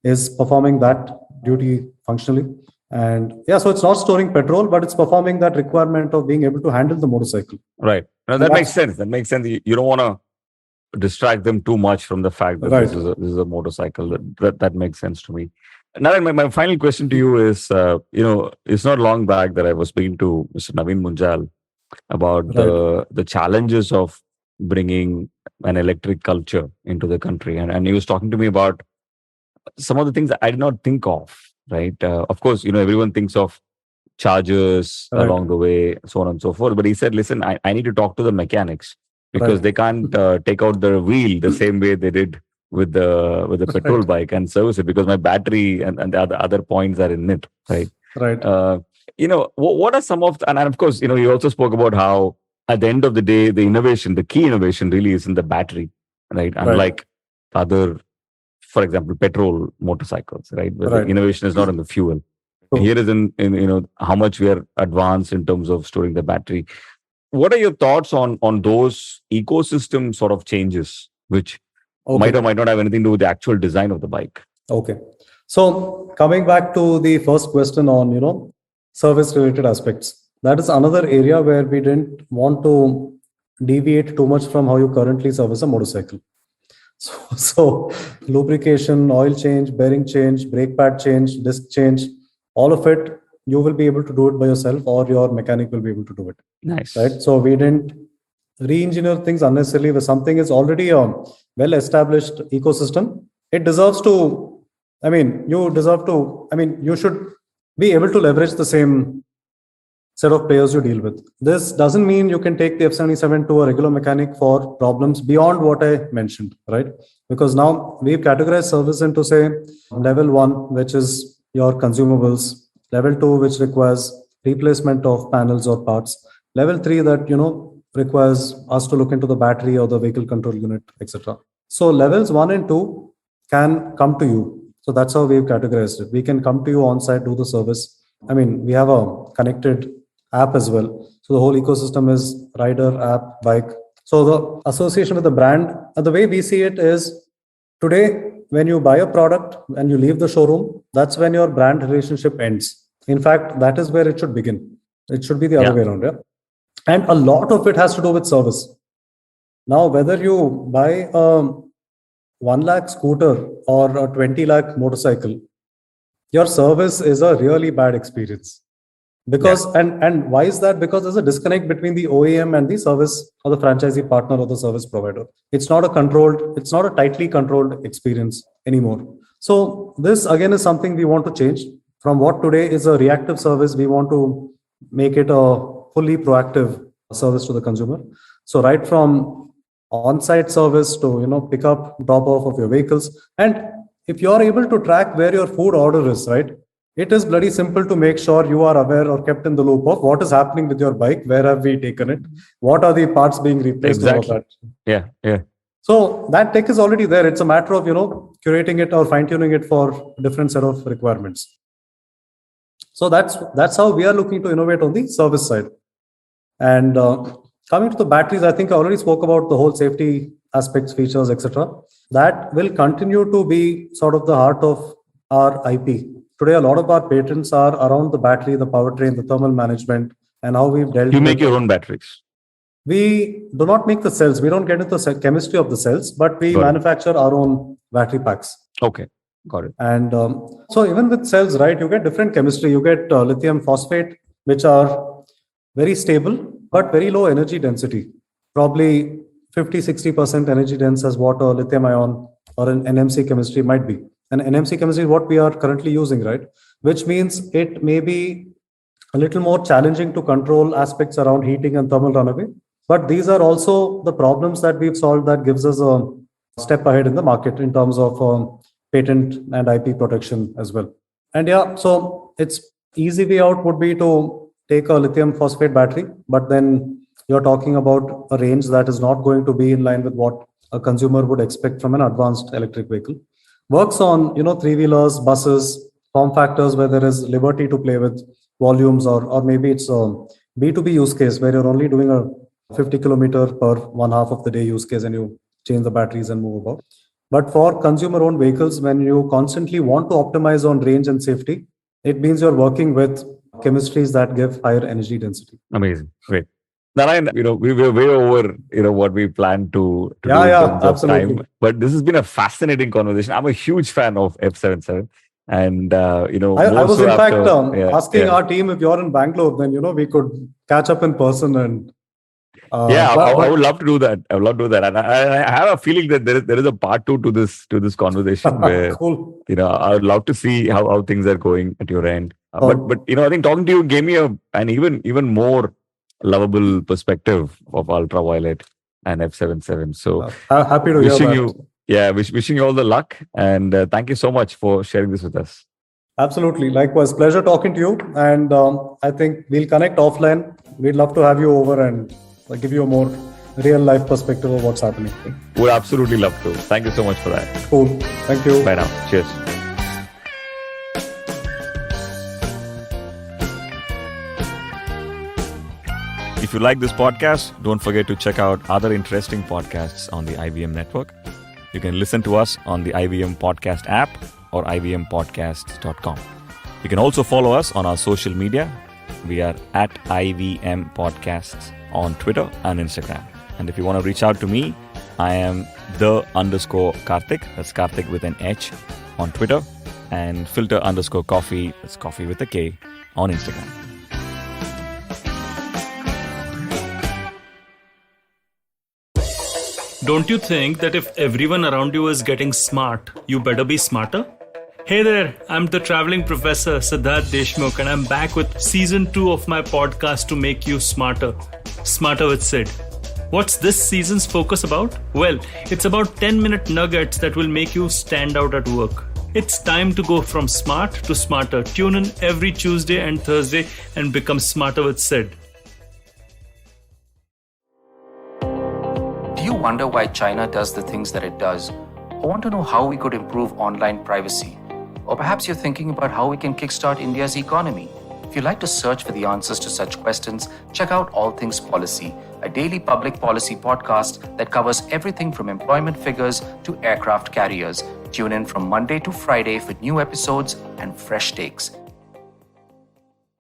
is performing that duty functionally. And yeah, so it's not storing petrol, but it's performing that requirement of being able to handle the motorcycle. Right. Now, that makes sense. That makes sense. You don't want to distract them too much from the fact that this is a motorcycle. That makes sense to me. Narayan, my final question to you is, it's not long back that I was speaking to Mr. Naveen Munjal about the challenges of bringing an electric culture into the country. And he was talking to me about some of the things that I did not think of, right? Of course, everyone thinks of chargers along the way, so on and so forth. But he said, listen, I need to talk to the mechanics because they can't take out the wheel the same way they did with the petrol bike and service it because my battery and the other points are in it, right? Right. What are some of and of course, you also spoke about how at the end of the day, the key innovation really is in the battery, right? Unlike other, for example, petrol motorcycles, right? Where the innovation is not in the fuel. Here is in how much we are advanced in terms of storing the battery. What are your thoughts on those ecosystem sort of changes, which might or might not have anything to do with the actual design of the bike? Okay. So coming back to the first question on, service related aspects, that is another area where we didn't want to deviate too much from how you currently service a motorcycle. So lubrication, oil change, bearing change, brake pad change, disc change, all of it, you will be able to do it by yourself or your mechanic will be able to do it. Nice. Right. So we didn't re-engineer things unnecessarily where something is already a well-established ecosystem. It deserves to, you should be able to leverage the same set of players you deal with. This doesn't mean you can take the F77 to a regular mechanic for problems beyond what I mentioned, right? Because now we've categorized service into, say, level 1, which is your consumables, level 2, which requires replacement of panels or parts, level 3 that, requires us to look into the battery or the vehicle control unit, etc. So levels 1 and 2 can come to you. So that's how we've categorized it. We can come to you on site, do the service. We have a connected app as well. So the whole ecosystem is rider, app, bike. So the association with the brand, the way we see it is today, when you buy a product and you leave the showroom, that's when your brand relationship ends. In fact, that is where it should begin. It should be the other way around. Yeah. And a lot of it has to do with service. Now, whether you buy a 1 lakh scooter or a 20 lakh motorcycle, your service is a really bad experience. Because and why is that? Because there's a disconnect between the OEM and the service or the franchisee partner or the service provider. It's not a tightly controlled experience anymore. So this again is something we want to change. From what today is a reactive service, we want to make it a fully proactive service to the consumer. So right from on-site service to pick up, drop off of your vehicles. And if you're able to track where your food order is, right, it is bloody simple to make sure you are aware or kept in the loop of what is happening with your bike, where have we taken it, what are the parts being replaced. Exactly. Yeah. So that tech is already there. It's a matter of curating it or fine-tuning it for a different set of requirements. So that's how we are looking to innovate on the service side. And coming to the batteries, I think I already spoke about the whole safety aspects, features, etc. That will continue to be sort of the heart of our IP. Today, a lot of our patents are around the battery, the powertrain, the thermal management, and how we've dealt. You make your own batteries. We do not make the cells. We don't get into the chemistry of the cells, but we manufacture our own battery packs. Okay, got it. And so even with cells, right, you get different chemistry. You get lithium phosphate, which are very stable, but very low energy density. Probably 50-60% energy dense as what a lithium ion or an NMC chemistry might be. And NMC chemistry is what we are currently using, right? Which means it may be a little more challenging to control aspects around heating and thermal runaway. But these are also the problems that we've solved that gives us a step ahead in the market in terms of patent and IP protection as well. And so its easy way out would be to take a lithium phosphate battery, but then you're talking about a range that is not going to be in line with what a consumer would expect from an advanced electric vehicle. Works on, three-wheelers, buses, form factors where there is liberty to play with volumes, or maybe it's a B2B use case where you're only doing a 50 kilometer per one half of the day use case and you change the batteries and move about. But for consumer owned vehicles, when you constantly want to optimize on range and safety, it means you're working with chemistries that give higher energy density. Amazing. Great. Narayan, we were way over, what we planned to do in Yeah, terms of absolutely. time. But this has been a fascinating conversation. I'm a huge fan of F77. And, I more was so in fact after- asking our team, if you're in Bangalore, then we could catch up in person and Yeah, I but- would love to do that. I would love to do that. And I have a feeling that there is a part two to this conversation where, cool. I would love to see how things are going at your end. Oh. But I think talking to you gave me an even more lovable perspective of Ultraviolet and F77. So Happy to hear that. wishing you all the luck. And thank you so much for sharing this with us. Absolutely. Likewise. Pleasure talking to you. And I think we'll connect offline. We'd love to have you over and give you a more real life perspective of what's happening. Would absolutely love to. Thank you so much for that. Cool. Thank you. Bye now. Cheers. If you like this podcast, don't forget to check out other interesting podcasts on the IVM network. You can listen to us on the IVM Podcast app or ivmpodcast.com. You can also follow us on our social media. We are at IVM Podcasts on Twitter and Instagram. And if you want to reach out to me, I am _Karthik. That's Karthik with an H on Twitter. And Filter _Koffee. That's coffee with a K on Instagram. Don't you think that if everyone around you is getting smart, you better be smarter? Hey there, I'm the traveling professor Siddharth Deshmukh and I'm back with season 2 of my podcast to make you smarter. Smarter with Sid. What's this season's focus about? Well, it's about 10-minute nuggets that will make you stand out at work. It's time to go from smart to smarter. Tune in every Tuesday and Thursday and become smarter with Sid. Do you wonder why China does the things that it does? Or want to know how we could improve online privacy? Or perhaps you're thinking about how we can kickstart India's economy. If you'd like to search for the answers to such questions, check out All Things Policy, a daily public policy podcast that covers everything from employment figures to aircraft carriers. Tune in from Monday to Friday for new episodes and fresh takes.